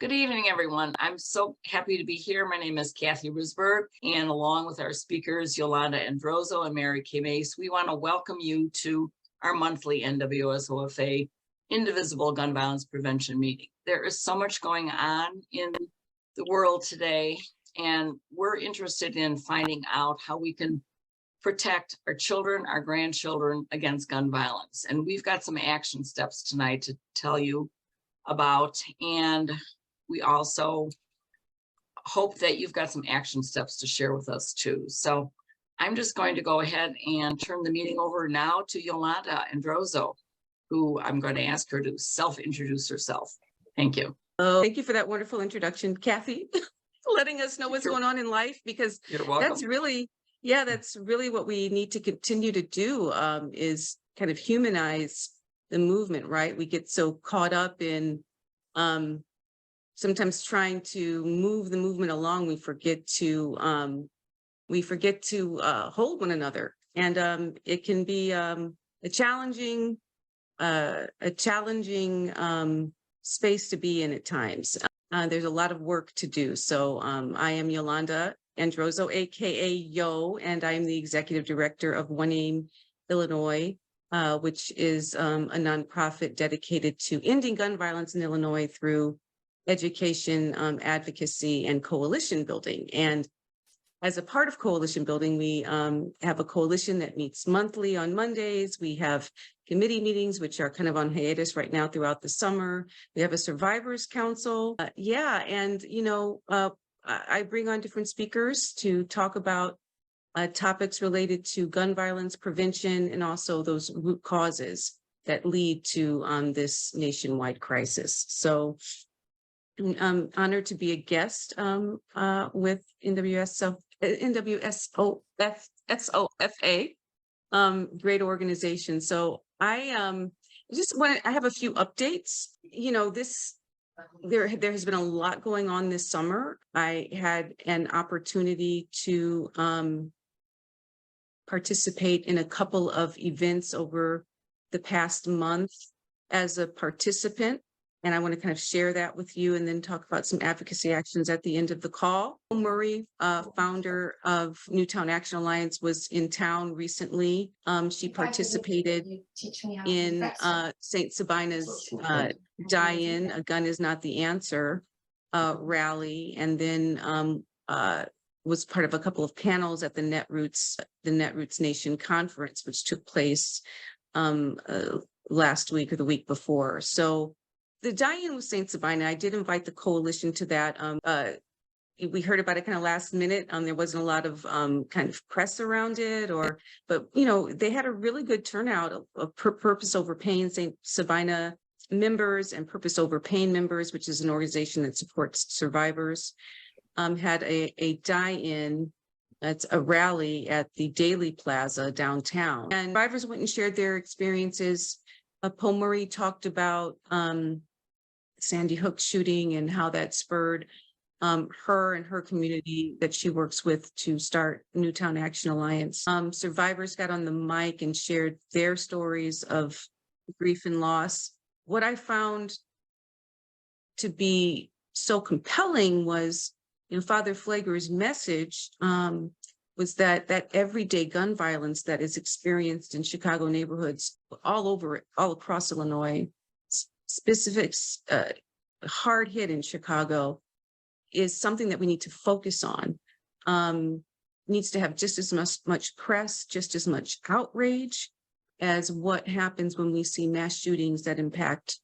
Good evening, everyone. I'm so happy to be here. My name is Cathy Risberg, and along with our speakers, Yolanda Androzzo and Mary K. Mace, we want to welcome you to our monthly NWSOFA-Indivisible Gun Violence Prevention Meeting. There is so much going on in the world today, and we're interested in finding out how we can protect our children, our grandchildren against gun violence. And we've got some action steps tonight to tell you about, and we also hope that you've got some action steps to share with us too. So I'm just going to go ahead and turn the meeting over now to Yolanda Androzzo, who I'm going to ask her to self-introduce herself. Thank you. Oh, thank you for that wonderful introduction, Cathy, letting us know what's going on in life, because that's really, that's really what we need to continue to do, is kind of humanize the movement, right? We get so caught up in sometimes trying to move the movement along, we forget to hold one another, and it can be a challenging space to be in at times. There's a lot of work to do. So I am Yolanda Androzzo, aka Yo, and I am the executive director of One Aim Illinois, which is a nonprofit dedicated to ending gun violence in Illinois through education, advocacy, and coalition building. And as a part of coalition building, we have a coalition that meets monthly on Mondays. We have committee meetings, which are kind of on hiatus right now throughout the summer. We have a survivors council. And I bring on different speakers to talk about topics related to gun violence prevention and also those root causes that lead to this nationwide crisis. So I'm honored to be a guest with NWSOFA, great organization. So I have a few updates. There has been a lot going on this summer. I had an opportunity to participate in a couple of events over the past month as a participant. And I want to kind of share that with you and then talk about some advocacy actions at the end of the call. Murray, founder of Newtown Action Alliance, was in town recently. She participated in St. Sabina's Die-In, A Gun Is Not the Answer rally, and then was part of a couple of panels at the Netroots Nation conference, which took place last week or the week before. So the Die-In with St. Sabina, I did invite the coalition to that. We heard about it kind of last minute. There wasn't a lot of kind of press around it, but they had a really good turnout of Purpose Over Pain, St. Sabina members and Purpose Over Pain members, which is an organization that supports survivors, had a Die-In. That's a rally at the Daily Plaza downtown. And survivors went and shared their experiences. Paul Murray talked about Sandy Hook shooting and how that spurred her and her community that she works with to start Newtown Action Alliance. Survivors got on the mic and shared their stories of grief and loss. What I found to be so compelling was, Father Pfleger's message was that everyday gun violence that is experienced in Chicago neighborhoods all across Illinois, specifics, hard hit in Chicago, is something that we need to focus on. Needs to have just as much press, just as much outrage as what happens when we see mass shootings that impact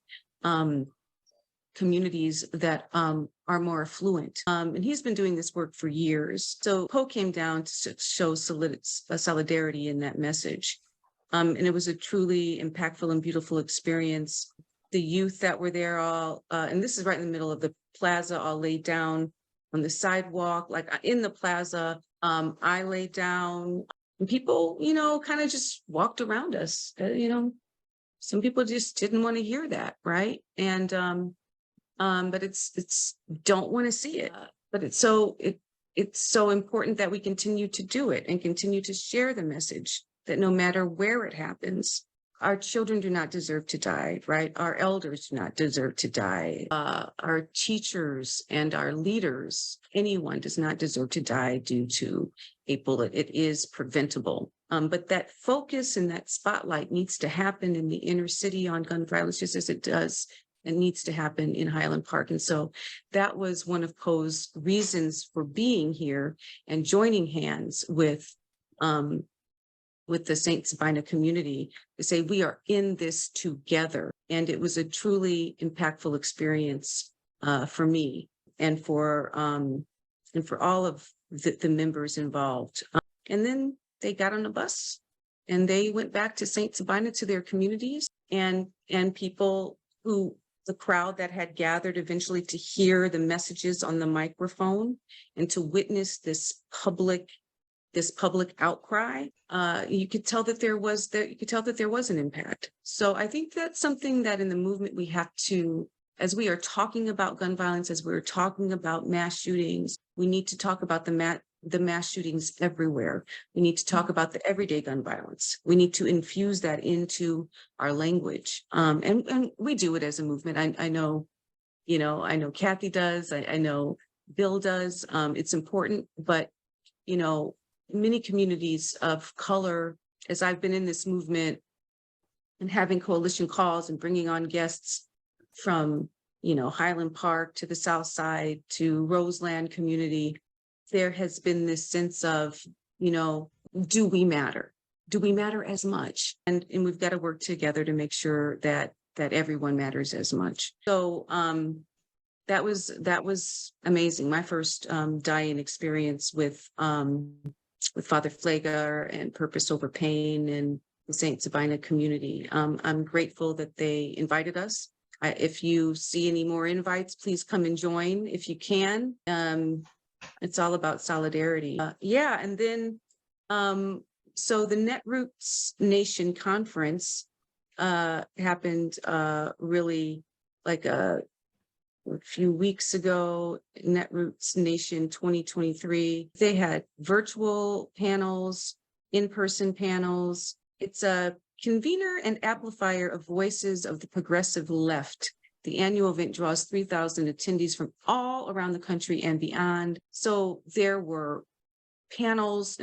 communities that are more affluent. And he's been doing this work for years. So Poe came down to show solidarity in that message. And it was a truly impactful and beautiful experience. The youth that were there all, and this is right in the middle of the plaza, all laid down on the sidewalk, like in the plaza. I laid down, and people, kind of just walked around us. Some people just didn't want to hear that, right? And but it's don't want to see it. But it's so important that we continue to do it and continue to share the message that no matter where it happens, our children do not deserve to die, right? Our elders do not deserve to die. Our teachers and our leaders, anyone does not deserve to die due to a bullet. It is preventable. But that focus and that spotlight needs to happen in the inner city on gun violence, just as it does and needs to happen in Highland Park. And so that was one of Poe's reasons for being here and joining hands with the St. Sabina community to say we are in this together. And it was a truly impactful experience for me and for all of the members involved. And then they got on a bus and they went back to St. Sabina to their communities, and people who the crowd that had gathered eventually to hear the messages on the microphone and to witness this public outcry, you could tell that there was an impact. So I think that's something that in the movement we have to, as we are talking about gun violence, as we're talking about mass shootings, we need to talk about the mass shootings everywhere. We need to talk about the everyday gun violence. We need to infuse that into our language. And we do it as a movement. I know Cathy does, I know Bill does. It's important, but many communities of color, as I've been in this movement and having coalition calls and bringing on guests from, Highland Park to the South Side to Roseland community, there has been this sense of, do we matter? Do we matter as much? And we've got to work together to make sure that everyone matters as much. So that was amazing. My first dying experience with Father Flager and Purpose Over Pain and the St. Sabina community. I'm grateful that they invited us. If you see any more invites, please come and join if you can. It's all about solidarity. And then, so the Netroots Nation Conference happened really like a few weeks ago. Netroots Nation 2023. They had virtual panels, in-person panels. It's a convener and amplifier of voices of the progressive left. The annual event draws 3,000 attendees from all around the country and beyond. So there were panels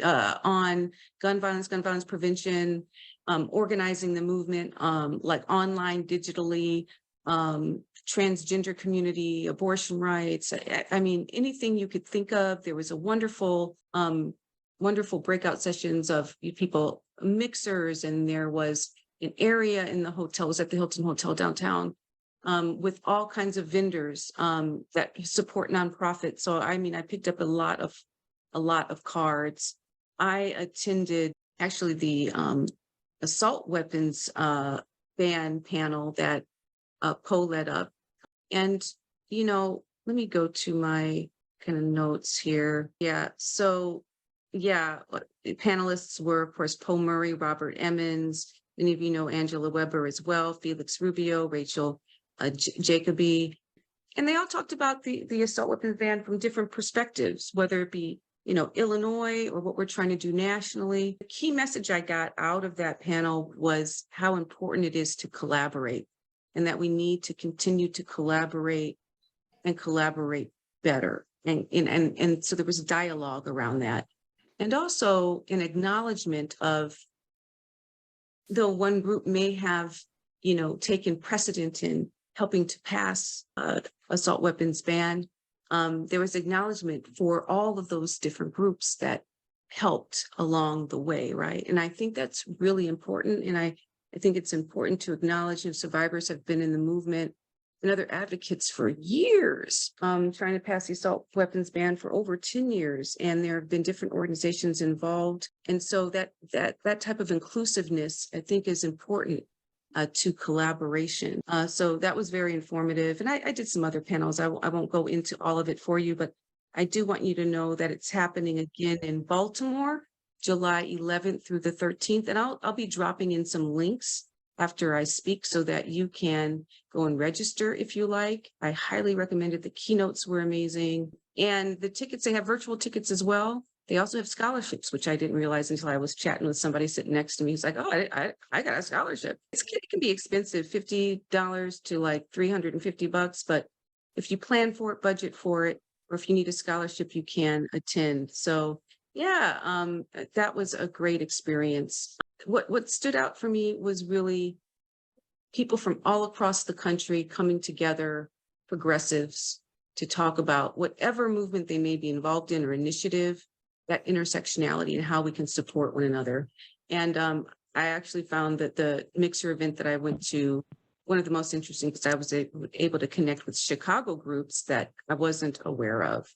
on gun violence prevention, organizing the movement, like online, digitally, transgender community, abortion rights. I mean, anything you could think of. There was a wonderful breakout sessions of people, mixers, and there was an area in the hotel, it was at the Hilton Hotel downtown, with all kinds of vendors that support nonprofits. So I mean, I picked up a lot of cards. I attended actually the assault weapons ban panel that Poe led up. And, let me go to my kind of notes here. So panelists were, of course, Poe Murray, Robert Emmons, many of you know Angela Weber as well, Felix Rubio, Rachel Jacoby. And they all talked about the assault weapons ban from different perspectives, whether it be, Illinois or what we're trying to do nationally. The key message I got out of that panel was how important it is to collaborate, and that we need to continue to collaborate and collaborate better. And so there was dialogue around that. And also an acknowledgement of, though one group may have, taken precedent in helping to pass assault weapons ban, there was acknowledgement for all of those different groups that helped along the way, right? And I think that's really important. And I think it's important to acknowledge, survivors have been in the movement and other advocates for years, trying to pass the assault weapons ban for over 10 years. And there have been different organizations involved. And so that type of inclusiveness, I think, is important to collaboration. So that was very informative. And I did some other panels. I won't go into all of it for you, but I do want you to know that it's happening again in Baltimore, July 11th through the 13th. And I'll be dropping in some links after I speak so that you can go and register if you like. I highly recommend it. The keynotes were amazing. And the tickets, they have virtual tickets as well. They also have scholarships, which I didn't realize until I was chatting with somebody sitting next to me. He's like, "Oh, I got a scholarship." It can be expensive, $50 to like $350, but if you plan for it, budget for it, or if you need a scholarship, you can attend. So yeah, that was a great experience. What stood out for me was really people from all across the country coming together, progressives, to talk about whatever movement they may be involved in or initiative, that intersectionality and how we can support one another. And I actually found that the mixer event that I went to, one of the most interesting, because I was able to connect with Chicago groups that I wasn't aware of.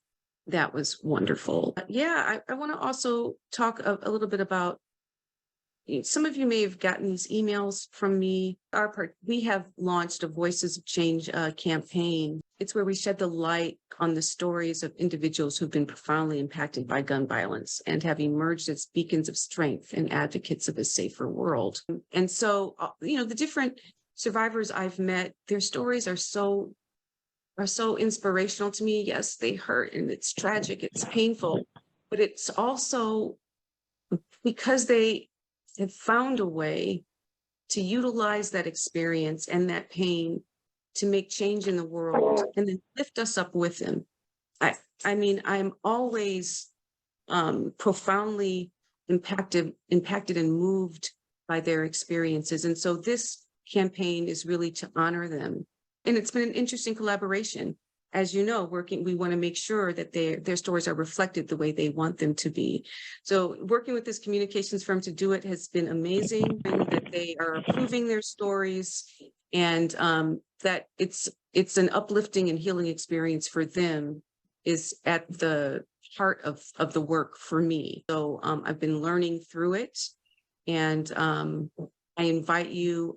That was wonderful. Yeah, I want to also talk a little bit about, some of you may have gotten these emails from me. We have launched a Voices of Change campaign. It's where we shed the light on the stories of individuals who've been profoundly impacted by gun violence and have emerged as beacons of strength and advocates of a safer world. And so, the different survivors I've met, their stories are so inspirational to me. Yes, they hurt and it's tragic, it's painful, but it's also because they have found a way to utilize that experience and that pain to make change in the world and then lift us up with them. I mean, I'm always profoundly impacted and moved by their experiences. And so this campaign is really to honor them. And it's been an interesting collaboration. As you know, we want to make sure that their stories are reflected the way they want them to be. So working with this communications firm to do it has been amazing, and that they are approving their stories, and that it's an uplifting and healing experience for them is at the heart of the work for me. So I've been learning through it, and I invite you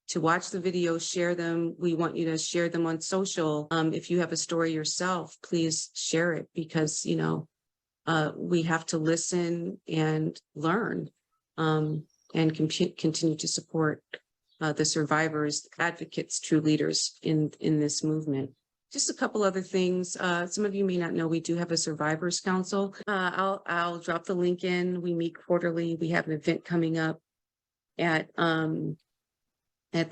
to watch the videos, share them. We want you to share them on social. If you have a story yourself, please share it, because, we have to listen and learn, and continue to support the survivors, advocates, true leaders in this movement. Just a couple other things. Some of you may not know, we do have a Survivors Council. I'll drop the link in. We meet quarterly. We have an event coming up at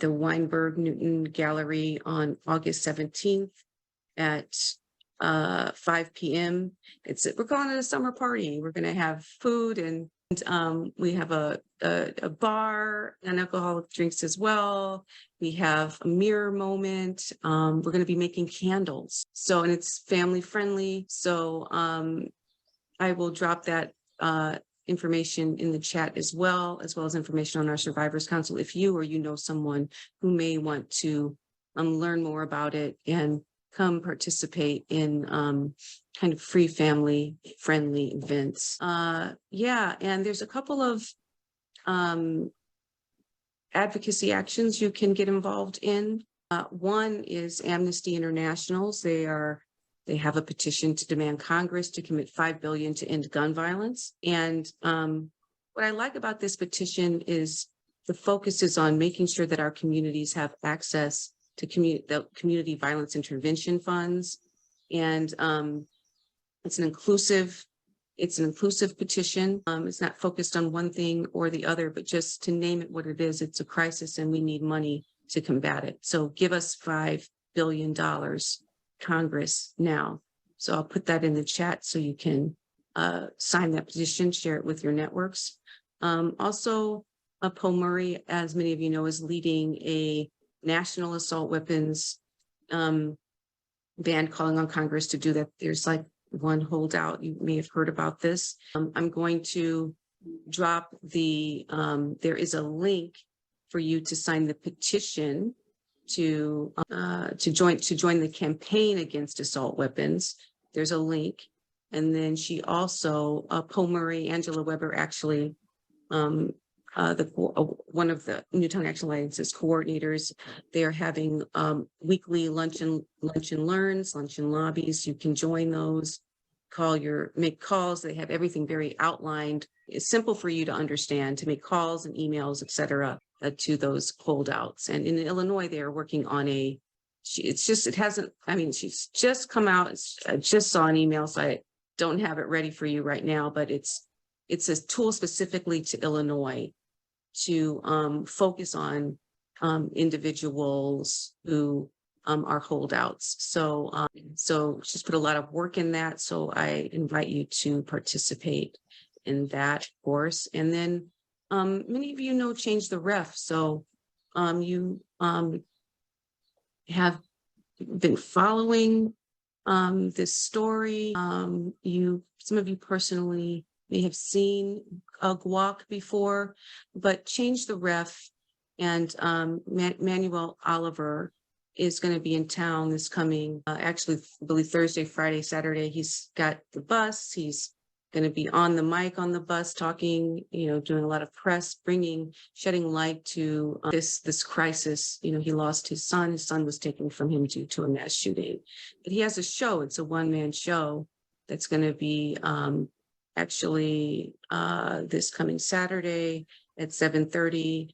the Weinberg Newton Gallery on August 17th at 5 p.m. We're calling it a summer party. We're going to have food, and we have a bar and alcoholic drinks as well. We have a mirror moment. We're going to be making candles. And it's family friendly. So I will drop that information in the chat as well as information on our Survivors Council, if you or know someone who may want to learn more about it and come participate in kind of free family friendly events. Yeah, and there's a couple of advocacy actions you can get involved in. One is Amnesty International's. They have a petition to demand Congress to commit $5 billion to end gun violence. And what I like about this petition is the focus is on making sure that our communities have access to the community violence intervention funds. And it's an inclusive petition. It's not focused on one thing or the other, but just to name it what it is. It's a crisis and we need money to combat it. So give us $5 billion. Congress now. So I'll put that in the chat so you can sign that petition, share it with your networks. Also, Paul Murray, as many of you know, is leading a national assault weapons ban, calling on Congress to do that. There's like one holdout. You may have heard about this. I'm going to drop there is a link for you to sign the petition to join the campaign against assault weapons. There's a link. And then she also, Paul Murray, Angela Weber, actually, one of the Newtown Action Alliance's coordinators, they are having weekly lunch and learns, lunch and lobbies. You can join those, make calls. They have everything very outlined. It's simple for you to understand, to make calls and emails, et cetera, to those holdouts. And in Illinois, they are working on she's just come out. I just saw an email, so don't have it ready for you right now, but it's a tool specifically to Illinois to focus on individuals who are holdouts. So she's put a lot of work in that. So I invite you to participate in that course. And then many of you know Change the Ref. So you have been following this story. Some of you personally may have seen a GUAC before, but Change the Ref and Manuel Oliver is going to be in town this coming, actually, I believe Thursday, Friday, Saturday. He's got the bus. He's going to be on the mic on the bus talking, doing a lot of press, shedding light to this crisis. He lost his son. His son was taken from him due to a mass shooting. But he has a show. It's a one-man show that's going to be actually this coming Saturday at 7:30.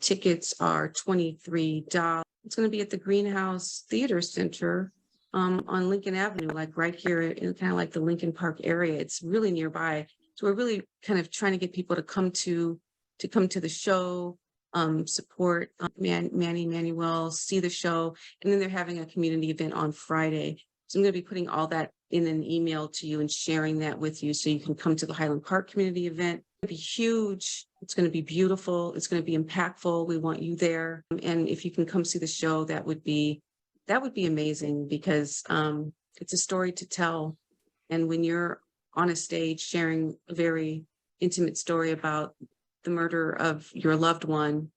Tickets are $23. It's going to be at the Greenhouse Theater Center on Lincoln Avenue, like right here in kind of like the Lincoln Park area. It's really nearby. So we're really kind of trying to get people to come to the show, support Manny Manuel, see the show. And then they're having a community event on Friday. So I'm going to be putting all that in an email to you and sharing that with you so you can come to the Highland Park community event. It's going to be huge. It's going to be beautiful. It's going to be impactful. We want you there. And if you can come see the show, that would be amazing, because it's a story to tell. And when you're on a stage sharing a very intimate story about the murder of your loved one,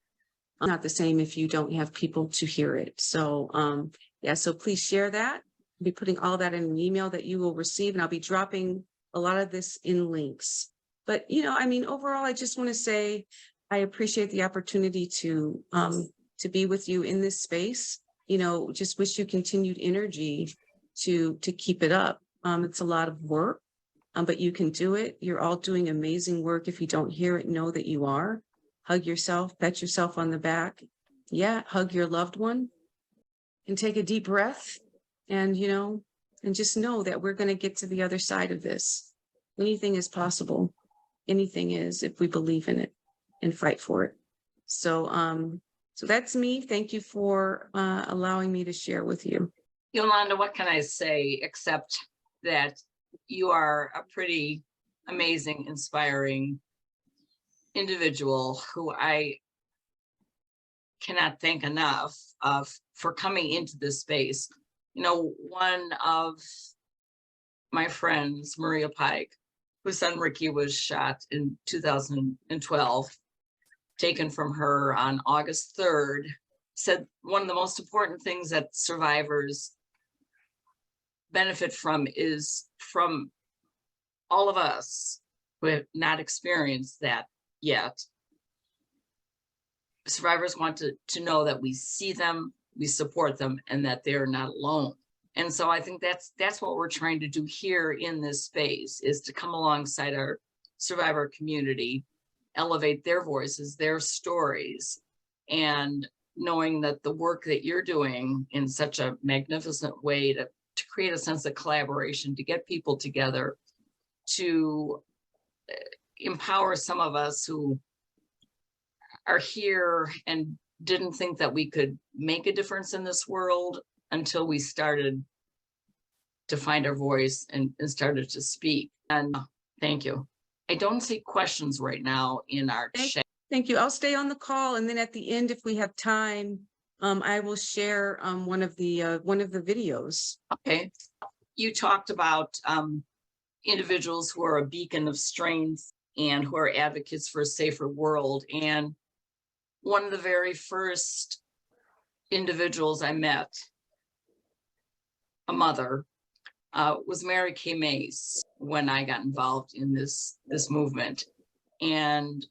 not the same if you don't have people to hear it. So so please share that. I'll be putting all that in an email that you will receive, and I'll be dropping a lot of this in links. But overall, I just want to say I appreciate the opportunity to be with you in this space. Just wish you continued energy to keep it up. It's a lot of work, but you can do it. You're all doing amazing work. If you don't hear it, know that you are. Hug yourself, pat yourself on the back. Yeah, hug your loved one and take a deep breath. And just know that we're going to get to the other side of this. Anything is possible. Anything is, if we believe in it and fight for it. So that's me. Thank you for allowing me to share with you. Yolanda, what can I say except that you are a pretty amazing, inspiring individual who I cannot thank enough for coming into this space. One of my friends, Maria Pike, whose son Ricky was shot in 2012, taken from her on August 3rd, said one of the most important things that survivors benefit from is from all of us who have not experienced that yet. Survivors want to know that we see them, we support them, and that they're not alone. And so I think that's what we're trying to do here in this space, is to come alongside our survivor community, elevate their voices, their stories, and knowing that the work that you're doing in such a magnificent way to create a sense of collaboration, to get people together, to empower some of us who are here and didn't think that we could make a difference in this world until we started to find our voice and started to speak. And thank you. I don't see questions right now in our chat. Thank you. I'll stay on the call, and then at the end, if we have time, I will share one of the videos. Okay. You talked about individuals who are a beacon of strength and who are advocates for a safer world. And one of the very first individuals I met, a mother, was Mary Kay Mace when I got involved in this movement. And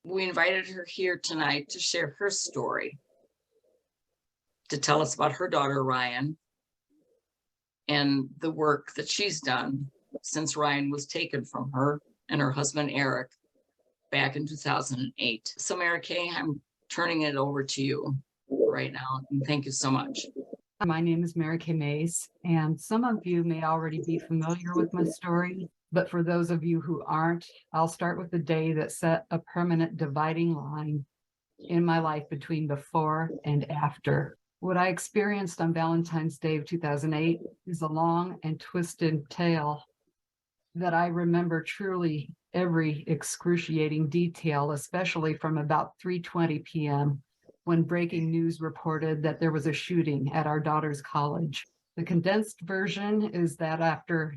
we invited her here tonight to share her story, to tell us about her daughter, Ryan, and the work that she's done since Ryan was taken from her and her husband, Eric, back in 2008. So Mary Kay, I'm turning it over to you right now. And thank you so much. My name is Mary Kay Mace, and some of you may already be familiar with my story, but for those of you who aren't, I'll start with the day that set a permanent dividing line in my life between before and after. What I experienced on Valentine's Day of 2008 is a long and twisted tale that I remember truly every excruciating detail, especially from about 3:20 p.m. when breaking news reported that there was a shooting at our daughter's college. The condensed version is that after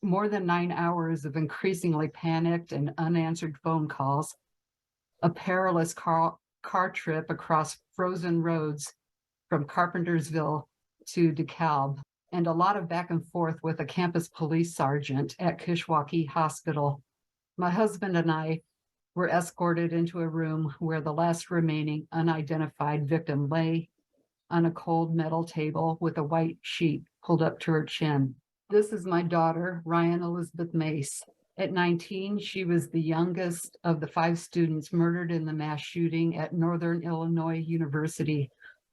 more than 9 hours of increasingly panicked and unanswered phone calls, a perilous car trip across frozen roads from Carpentersville to DeKalb, and a lot of back and forth with a campus police sergeant at Kishwaukee Hospital, my husband and I were escorted into a room where the last remaining unidentified victim lay on a cold metal table with a white sheet pulled up to her chin. This is my daughter, Ryan Elizabeth Mace. At 19, she was the youngest of the 5 students murdered in the mass shooting at Northern Illinois University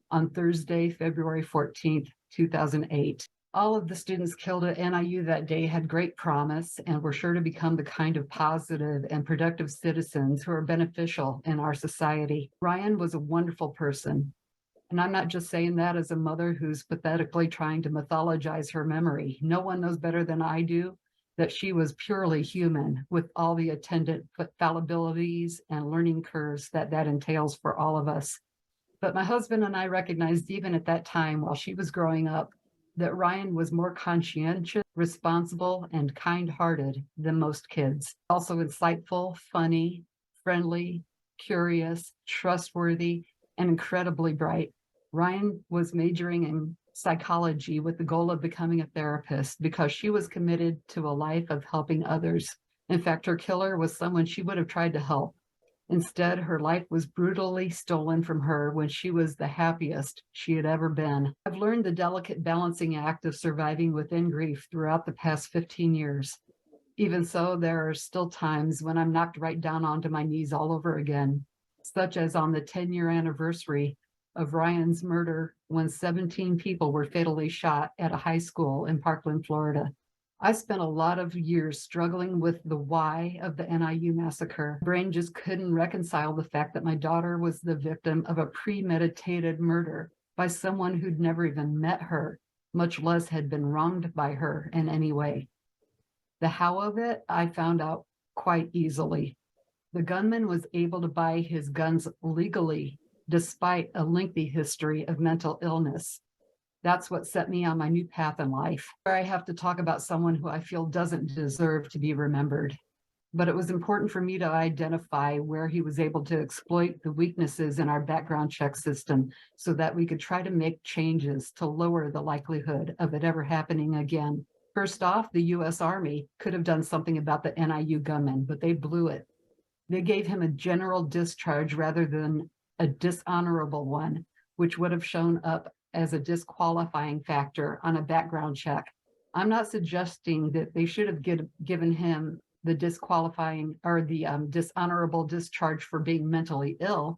on Thursday, February 14th, 2008. All of the students killed at NIU that day had great promise and were sure to become the kind of positive and productive citizens who are beneficial in our society. Ryan was a wonderful person. And I'm not just saying that as a mother who's pathetically trying to mythologize her memory. No one knows better than I do that she was purely human with all the attendant fallibilities and learning curves that entails for all of us. But my husband and I recognized even at that time while she was growing up that Ryan was more conscientious, responsible, and kind-hearted than most kids. Also insightful, funny, friendly, curious, trustworthy, and incredibly bright. Ryan was majoring in psychology with the goal of becoming a therapist because she was committed to a life of helping others. In fact, her killer was someone she would have tried to help. Instead, her life was brutally stolen from her when she was the happiest she had ever been. I've learned the delicate balancing act of surviving within grief throughout the past 15 years. Even so, there are still times when I'm knocked right down onto my knees all over again, such as on the 10-year anniversary of Ryan's murder when 17 people were fatally shot at a high school in Parkland, Florida. I spent a lot of years struggling with the why of the NIU massacre. My brain just couldn't reconcile the fact that my daughter was the victim of a premeditated murder by someone who'd never even met her, much less had been wronged by her in any way. The how of it, I found out quite easily. The gunman was able to buy his guns legally, despite a lengthy history of mental illness. That's what set me on my new path in life, where I have to talk about someone who I feel doesn't deserve to be remembered. But it was important for me to identify where he was able to exploit the weaknesses in our background check system so that we could try to make changes to lower the likelihood of it ever happening again. First off, the U.S. Army could have done something about the NIU gunman, but they blew it. They gave him a general discharge rather than a dishonorable one, which would have shown up as a disqualifying factor on a background check. I'm not suggesting that they should have given him the disqualifying or the dishonorable discharge for being mentally ill,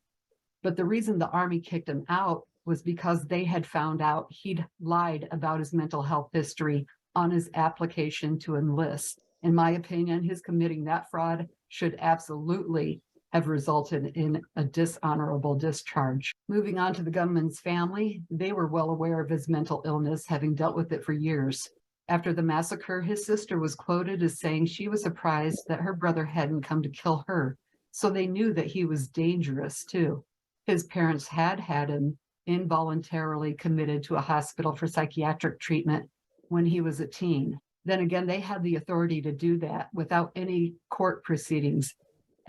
but the reason the Army kicked him out was because they had found out he'd lied about his mental health history on his application to enlist. In my opinion, his committing that fraud should absolutely have resulted in a dishonorable discharge. Moving on to the gunman's family, they were well aware of his mental illness, having dealt with it for years. After the massacre, his sister was quoted as saying she was surprised that her brother hadn't come to kill her, so they knew that he was dangerous too. His parents had him involuntarily committed to a hospital for psychiatric treatment when he was a teen. Then again, they had the authority to do that without any court proceedings,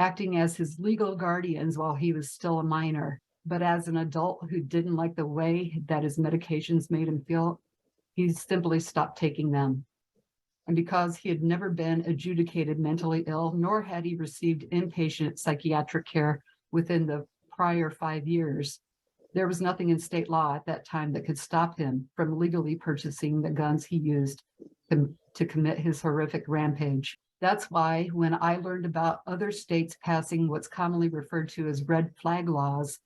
acting as his legal guardians while he was still a minor. But as an adult who didn't like the way that his medications made him feel, he simply stopped taking them. And because he had never been adjudicated mentally ill, nor had he received inpatient psychiatric care within the prior 5 years, there was nothing in state law at that time that could stop him from legally purchasing the guns he used to commit his horrific rampage. That's why when I learned about other states passing what's commonly referred to as red flag laws,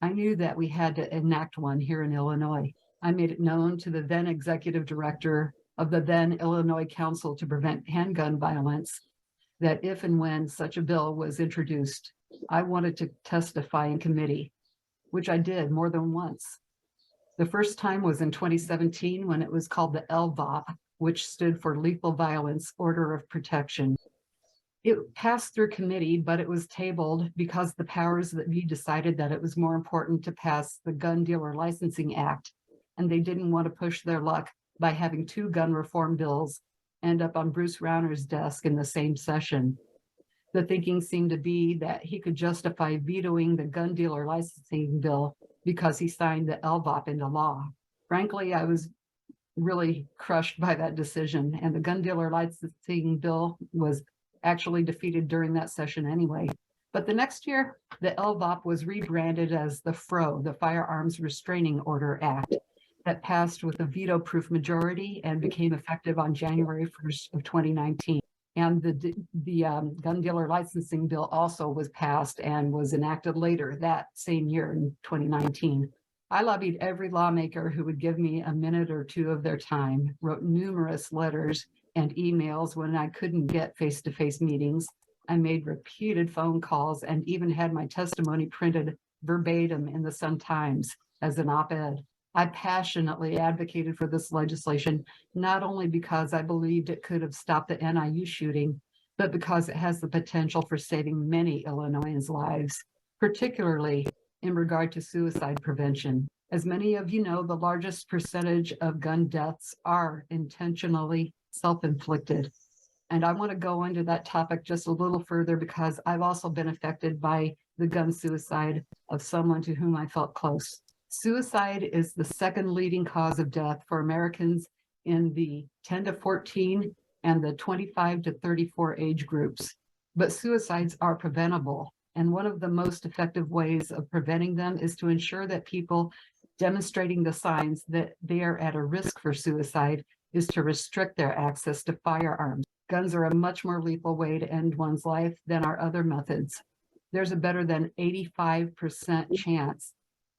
I knew that we had to enact one here in Illinois. I made it known to the then executive director of the then Illinois Council to Prevent Handgun Violence that if and when such a bill was introduced, I wanted to testify in committee, which I did more than once. The first time was in 2017 when it was called the LVOP, which stood for Lethal Violence Order of Protection. It passed through committee, but it was tabled because the powers that be decided that it was more important to pass the Gun Dealer Licensing Act, and they didn't want to push their luck by having two gun reform bills end up on Bruce Rauner's desk in the same session. The thinking seemed to be that he could justify vetoing the gun dealer licensing bill because he signed the LVOP into law. Frankly, I was really crushed by that decision, and the gun dealer licensing bill was actually defeated during that session anyway. But the next year, the LVOP was rebranded as the FRO, the Firearms Restraining Order Act, that passed with a veto-proof majority and became effective on January 1st of 2019. And the gun dealer licensing bill also was passed and was enacted later that same year in 2019. I lobbied every lawmaker who would give me a minute or two of their time, wrote numerous letters and emails when I couldn't get face-to-face meetings. I made repeated phone calls and even had my testimony printed verbatim in the Sun-Times as an op-ed. I passionately advocated for this legislation, not only because I believed it could have stopped the NIU shooting, but because it has the potential for saving many Illinoisans' lives, particularly in regard to suicide prevention. As many of you know, the largest percentage of gun deaths are intentionally self-inflicted. And I want to go into that topic just a little further because I've also been affected by the gun suicide of someone to whom I felt close. Suicide is the second leading cause of death for Americans in the 10 to 14 and the 25 to 34 age groups. But suicides are preventable. And one of the most effective ways of preventing them is to ensure that people demonstrating the signs that they are at a risk for suicide is to restrict their access to firearms. Guns are a much more lethal way to end one's life than our other methods. There's a better than 85% chance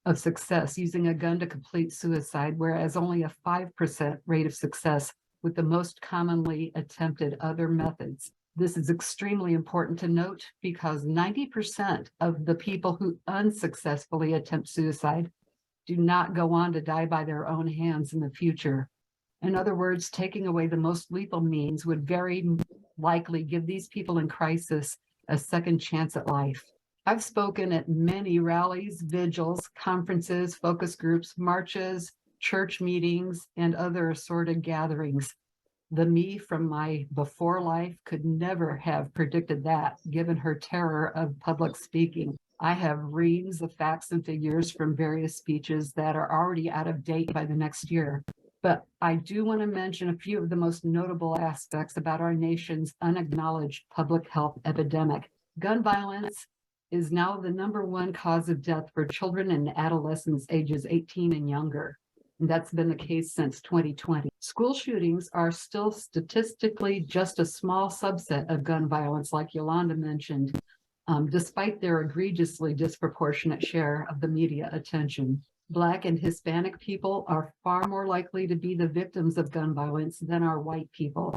of success using a gun to complete suicide, whereas only a 5% rate of success with the most commonly attempted other methods. This is extremely important to note because 90% of the people who unsuccessfully attempt suicide do not go on to die by their own hands in the future. In other words, taking away the most lethal means would very likely give these people in crisis a second chance at life. I've spoken at many rallies, vigils, conferences, focus groups, marches, church meetings, and other assorted gatherings. The me from my before life could never have predicted that, given her terror of public speaking. I have reams of facts and figures from various speeches that are already out of date by the next year. But I do want to mention a few of the most notable aspects about our nation's unacknowledged public health epidemic. Gun violence is now the #1 cause of death for children and adolescents ages 18 and younger. And that's been the case since 2020. School shootings are still statistically just a small subset of gun violence, like Yolanda mentioned, despite their egregiously disproportionate share of the media attention. Black and Hispanic people are far more likely to be the victims of gun violence than are white people.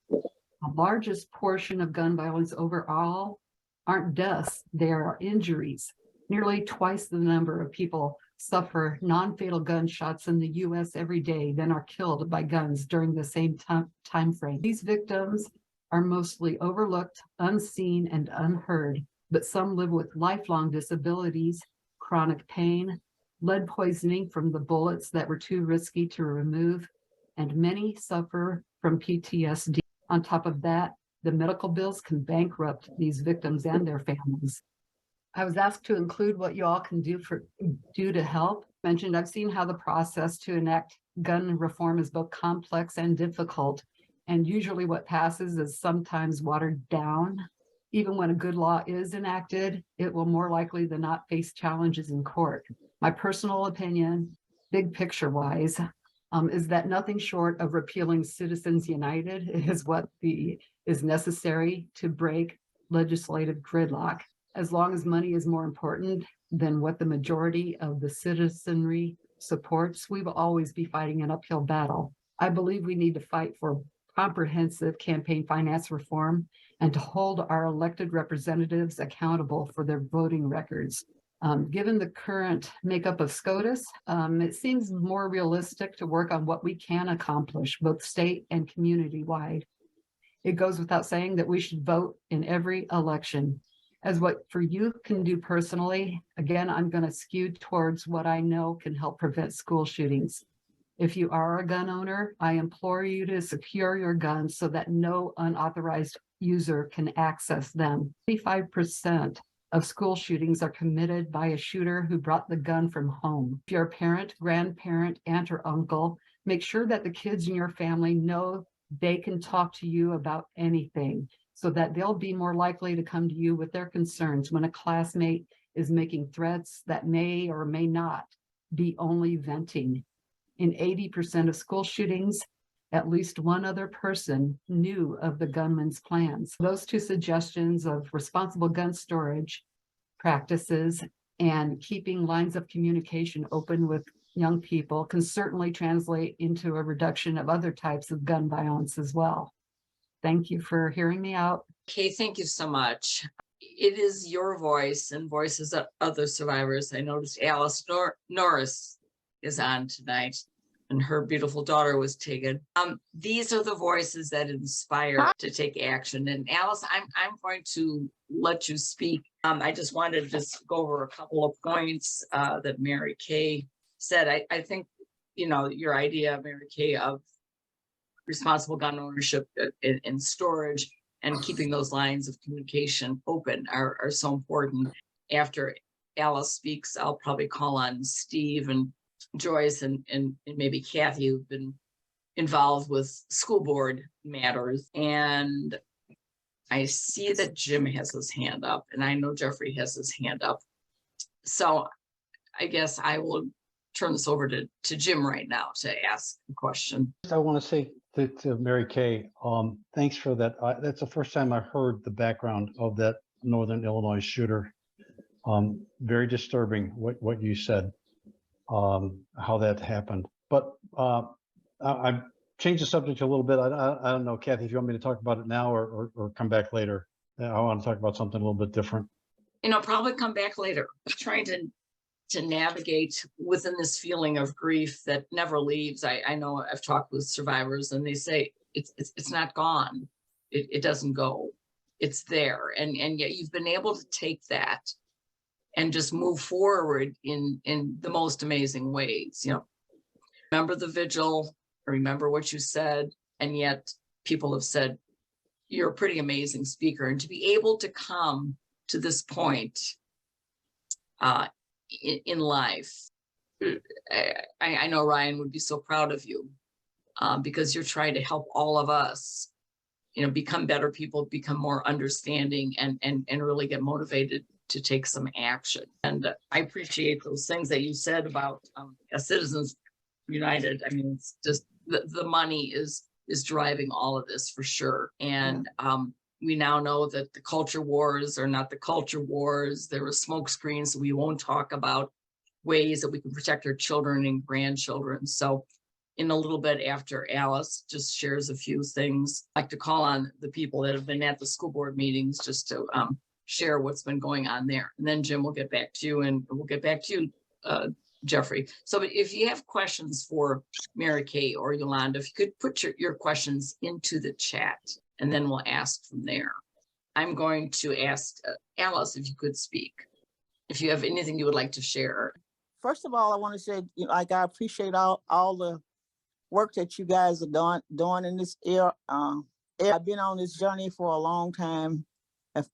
The largest portion of gun violence overall aren't deaths, they are injuries. Nearly twice the number of people suffer non-fatal gunshots in the US every day than are killed by guns during the same time frame. These victims are mostly overlooked, unseen, and unheard, but some live with lifelong disabilities, chronic pain, lead poisoning from the bullets that were too risky to remove, and many suffer from PTSD. On top of that, the medical bills can bankrupt these victims and their families. I was asked to include what you all can do to help. Mentioned, I've seen how the process to enact gun reform is both complex and difficult, and usually what passes is sometimes watered down. Even when a good law is enacted, it will more likely than not face challenges in court. My personal opinion, big picture wise, is that nothing short of repealing Citizens United is what is necessary to break legislative gridlock. As long as money is more important than what the majority of the citizenry supports, we will always be fighting an uphill battle. I believe we need to fight for comprehensive campaign finance reform and to hold our elected representatives accountable for their voting records. Given the current makeup of SCOTUS, it seems more realistic to work on what we can accomplish, both state and community-wide. It goes without saying that we should vote in every election. As what for you can do personally, again, I'm going to skew towards what I know can help prevent school shootings. If you are a gun owner, I implore you to secure your guns so that no unauthorized user can access them. 35% of school shootings are committed by a shooter who brought the gun from home. If you're a parent, grandparent, aunt, or uncle, make sure that the kids in your family know they can talk to you about anything so that they'll be more likely to come to you with their concerns when a classmate is making threats that may or may not be only venting. In 80% of school shootings, at least one other person knew of the gunman's plans. Those two suggestions of responsible gun storage practices and keeping lines of communication open with young people can certainly translate into a reduction of other types of gun violence as well. Thank you for hearing me out. Okay, thank you so much. It is your voice and voices of other survivors. I noticed Alice Norris is on tonight, and her beautiful daughter was taken. These are the voices that inspire to take action. And Alice, I'm going to let you speak. I just wanted to just go over a couple of points that Mary Kay said. I think, you know, your idea, Mary Kay, of responsible gun ownership and storage and keeping those lines of communication open are so important. After Alice speaks, I'll probably call on Steve and Joyce and maybe Cathy, who've been involved with school board matters. And I see that Jim has his hand up, and I know Jeffrey has his hand up. So I guess I will turn this over to Jim right now to ask a question. I want to say to Mary Kay, thanks for that. That's the first time I heard the background of that Northern Illinois shooter. Very disturbing what you said, how that happened. But I changed the subject a little bit. I don't know, Cathy, if you want me to talk about it now or come back later. I want to talk about something a little bit different. You know, probably come back later. I'm trying to navigate within this feeling of grief that never leaves. I know I've talked with survivors and they say it's not gone. It doesn't go. It's there. And yet you've been able to take that and just move forward in the most amazing ways. You know, remember the vigil, remember what you said, and yet people have said, you're a pretty amazing speaker. And to be able to come to this point in life, I know Ryan would be so proud of you because you're trying to help all of us, you know, become better people, become more understanding, and really get motivated to take some action. And I appreciate those things that you said about Citizens United. I mean, it's just the money is driving all of this for sure. And we now know that the culture wars are not the culture wars. There are smoke screens, so we won't talk about ways that we can protect our children and grandchildren. So in a little bit after Alice just shares a few things, I'd like to call on the people that have been at the school board meetings just to share what's been going on there. And then Jim will get back to you, and we'll get back to you, Jeffrey. So if you have questions for Mary Kay or Yolanda, if you could put your questions into the chat, and then we'll ask from there. I'm going to ask Alice if you could speak, if you have anything you would like to share. First of all, I want to say, you know, I appreciate all the work that you guys are doing in this era. I've been on this journey for a long time.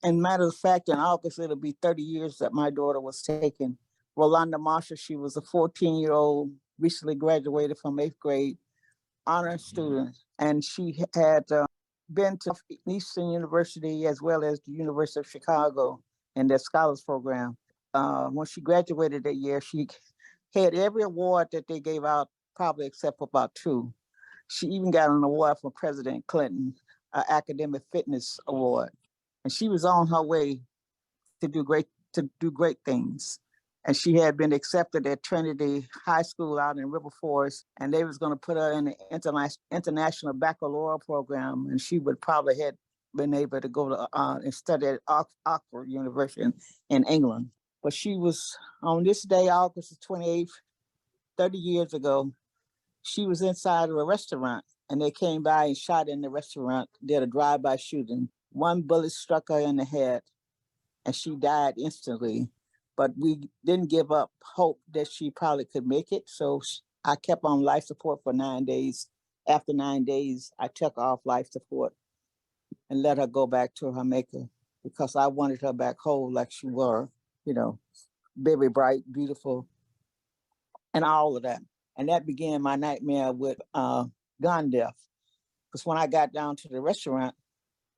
And matter of fact, in August, it'll be 30 years that my daughter was taken. Rolanda Marshall, she was a 14-year-old, recently graduated from 8th grade, honor student. And she had been to Eastern University as well as the University of Chicago in their scholars program. When she graduated that year, she had every award that they gave out, probably except for about 2. She even got an award from President Clinton, an academic fitness award. And she was on her way to do great things. and she had been accepted at Trinity High School out in River Forest, and they was going to put her in the international baccalaureate program, and she would probably had been able to go to and study at Oxford University in England. But she was on this day, August the 28th, 30 years ago, she was inside of a restaurant, and they came by and shot in the restaurant, did a drive-by shooting. One bullet struck her in the head, and she died instantly. But we didn't give up hope that she probably could make it. So I kept on life support for 9 days. After 9 days, I took off life support and let her go back to her maker, because I wanted her back whole like she were, you know, very bright, beautiful, and all of that. And that began my nightmare with gun death. Because when I got down to the restaurant,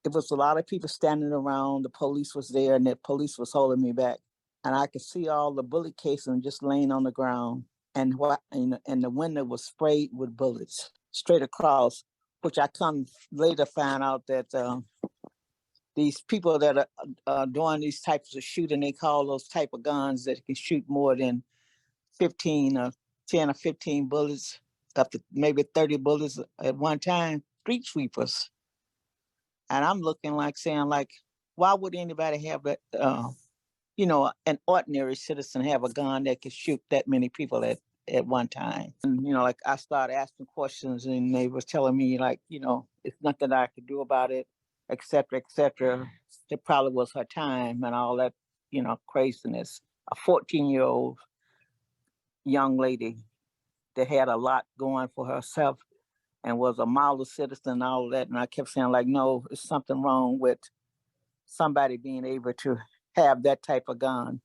it was a lot of people standing around. The police was there, and the police was holding me back. And I could see all the bullet casing just laying on the ground. And the window was sprayed with bullets straight across, which I come later find out that these people that are doing these types of shooting, they call those type of guns that can shoot more than 10 or 15 bullets, up to maybe 30 bullets at one time, street sweepers. And I'm looking like saying, like, why would anybody have that, an ordinary citizen have a gun that could shoot that many people at one time? And, like I started asking questions, and they was telling me like, it's nothing I could do about it, et cetera, et cetera. It probably was her time and all that, craziness. A 14-year-old young lady that had a lot going for herself and was a model citizen and all of that. And I kept saying like, no, there's something wrong with somebody being able to have that type of gun.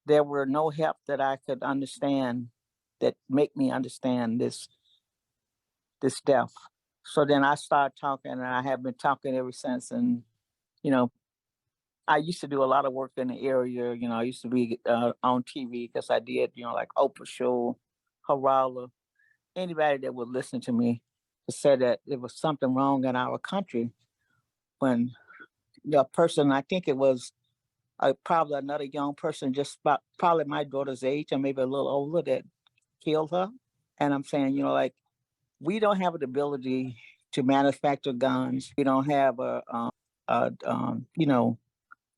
There were no help that I could understand that make me understand this death. So then I started talking, and I have been talking ever since. And, I used to do a lot of work in the area. I used to be on TV because I did, like Oprah Show, Aurora. Anybody that would listen to me said that there was something wrong in our country when the person, I think it was probably another young person, just about probably my daughter's age or maybe a little older, that killed her. And I'm saying, like, we don't have the ability to manufacture guns. We don't have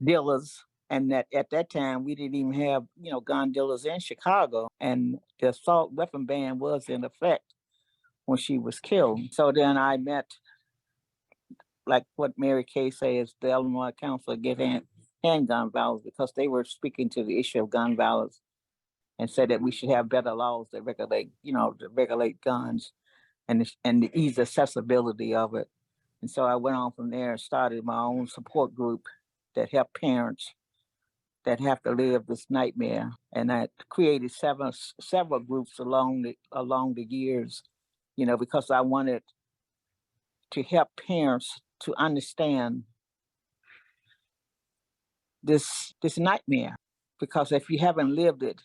dealers. And that at that time, we didn't even have, gun dealers in Chicago. And the assault weapon ban was in effect when she was killed. So then I met, like what Mary Kay says, the Illinois Council Against Handgun Violence, because they were speaking to the issue of gun violence and said that we should have better laws that regulate guns and the ease accessibility of it. And so I went on from there and started my own support group that helped parents that have to live this nightmare. And I created several groups along the years, because I wanted to help parents to understand this nightmare. Because if you haven't lived it,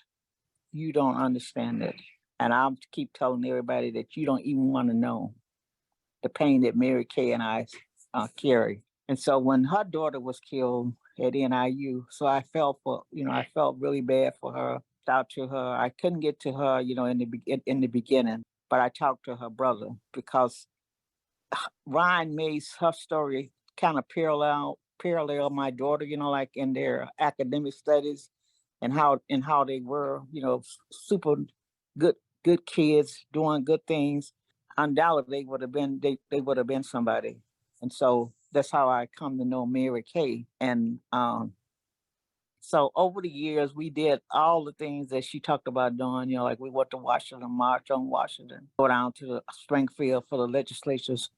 you don't understand it. And I'll keep telling everybody that you don't even want to know the pain that Mary Kay and I carry. And so when her daughter was killed at NIU, so I felt really bad for her. Out to her, I couldn't get to her, in the beginning, but I talked to her brother, because Ryan made her story kind of parallel my daughter, like in their academic studies and how they were, super good kids doing good things. Undoubtedly they would have been somebody. And so that's how I come to know Mary Kay. And so over the years, we did all the things that she talked about doing, like we went to Washington, March on Washington, go down to Springfield for the legislatures,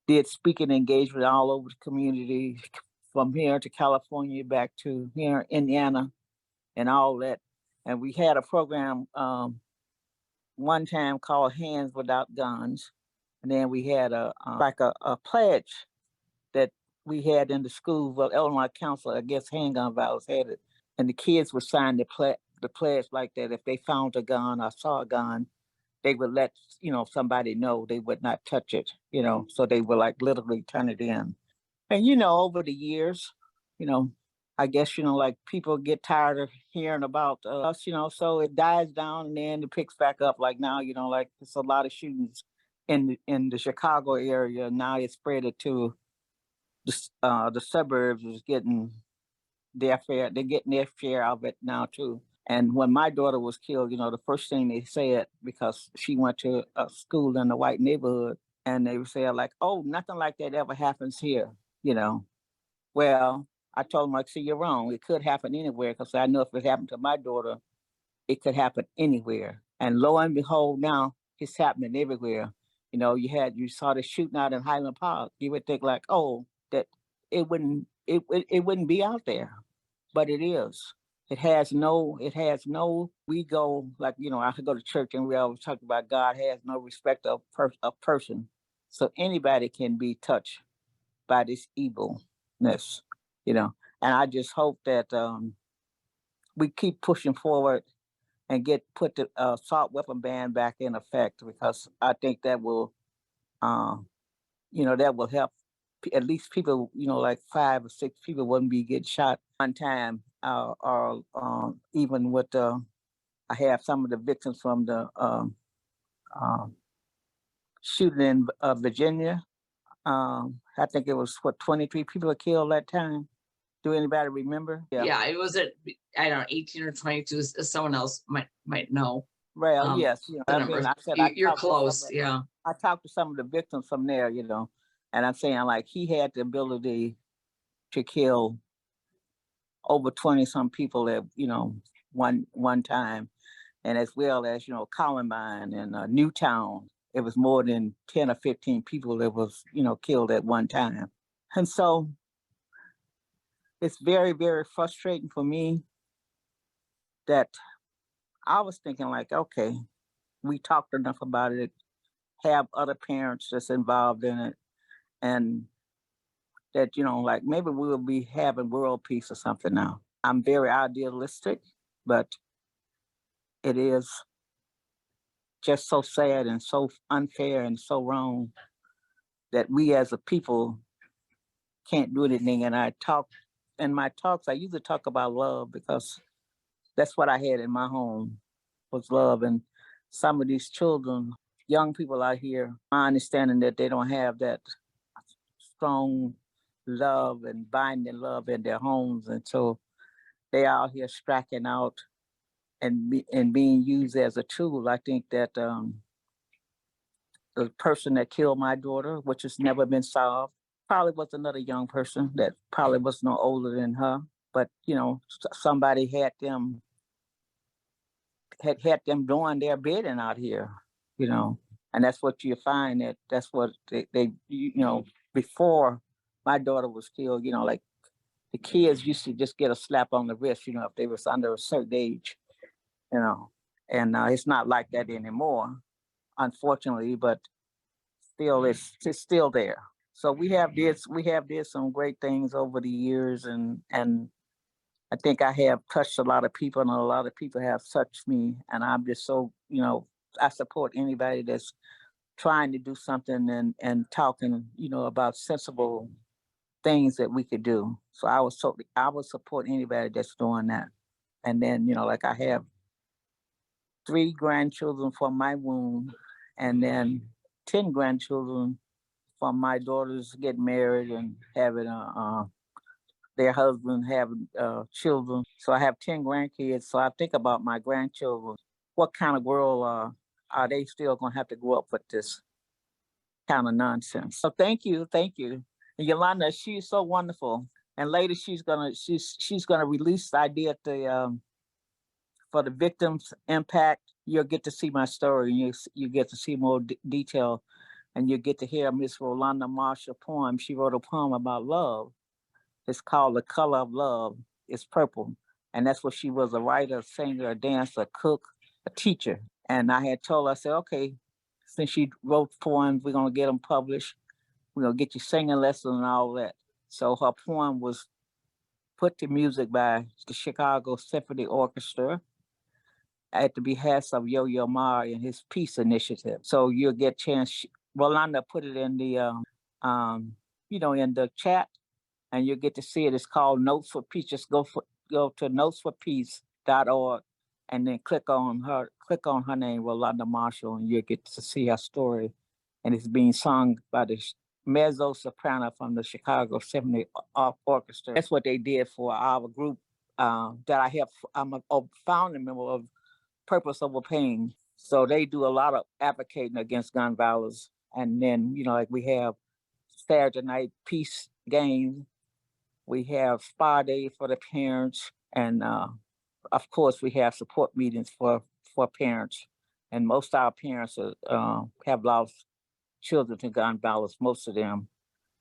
did speaking engagement all over the community, from here to California, back to here in Indiana and all that. And we had a program one time called Hands Without Guns. And then we had a pledge that we had in the school. Well, Illinois Council Against Handgun Violence had it. And the kids would sign the pledge like that. If they found a gun or saw a gun, they would let, somebody know they would not touch it, so they would like literally turn it in. And, over the years, I guess, like people get tired of hearing about us, so it dies down and then it picks back up. Like now, like it's a lot of shootings in the Chicago area. Now it's spread it to the suburbs is getting their fair. They're getting their share of it now too. And when my daughter was killed, the first thing they said, because she went to a school in a white neighborhood, and they said like, "Oh, nothing like that ever happens here," you know. Well, I told them like, "See, you're wrong. It could happen anywhere because I know if it happened to my daughter, it could happen anywhere." And lo and behold, now it's happening everywhere. You saw the shooting out in Highland Park. You would think like, "Oh, that it wouldn't be out there," but it is. We go like, I could go to church and we always talk about God has no respect of person. So anybody can be touched by this evilness, you know. And I just hope that we keep pushing forward and put the assault weapon ban back in effect, because I think that will, that will help at least people, like 5 or 6 people wouldn't be getting shot one time, or even with I have some of the victims from the shooting in Virginia. I think it was 23 people were killed that time. Do anybody remember? Yeah, it was I don't know, 18 or 22, as someone else might know. Well, yes, the I number. said You're close, yeah. I talked to some of the victims from there, and I'm saying like he had the ability to kill over 20 some people at one time, and as well as Columbine and Newtown. It was more than 10 or 15 people that was killed at one time, and so it's very, very frustrating for me that I was thinking like, okay, we talked enough about it, have other parents that's involved in it, and that like maybe we will be having world peace or something now. I'm very idealistic, but it is just so sad and so unfair and so wrong that we as a people can't do anything. And in my talks, I usually talk about love, because that's what I had in my home was love. And some of these children, young people out here, my understanding that they don't have that strong love and binding love in their homes. And so they out here striking out and being used as a tool. I think that the person that killed my daughter, which has never been solved, probably was another young person that probably was no older than her. But somebody had them doing their bidding out here, and that's what you find that's what they before my daughter was killed, like the kids used to just get a slap on the wrist, if they was under a certain age, and it's not like that anymore, unfortunately, but still it's still there. So we have did some great things over the years, and I think I have touched a lot of people, and a lot of people have touched me. And I'm just so, I support anybody that's trying to do something and talking, about sensible things that we could do. So I would support anybody that's doing that. And then, like I have 3 grandchildren from my womb, and then 10 grandchildren from my daughters getting married and having their husband having children. So I have 10 grandkids. So I think about my grandchildren. What kind of world are they still going to have to grow up with this kind of nonsense? So thank you. And Yolanda, she's so wonderful. And later she's gonna release the idea for the victims' impact. You'll get to see my story. You get to see more detail, and you get to hear Miss Rolanda Marshall poem. She wrote a poem about love. It's called The Color of Love. It's purple. And that's what she was, a writer, a singer, a dancer, a cook, a teacher. And I had told her, I said, okay, since she wrote poems, we're going to get them published. We're going to get you singing lessons and all that. So her poem was put to music by the Chicago Symphony Orchestra at the behest of Yo-Yo Ma and his Peace Initiative. So you'll get a chance. Rolanda put it in the, in the chat. and you get to see it. It's called Notes for Peace. Just go to notesforpeace.org and then click on her name, Yolanda Marshall, and you get to see her story. And it's being sung by the mezzo soprano from the Chicago Symphony Orchestra. That's what they did for our group that I have. I'm a founding member of Purpose Over Pain. So they do a lot of advocating against gun violence. And then, like we have Saturday night peace games. We have spa day for the parents. And of course, we have support meetings for parents. And most of our parents have lost children to gun violence, most of them.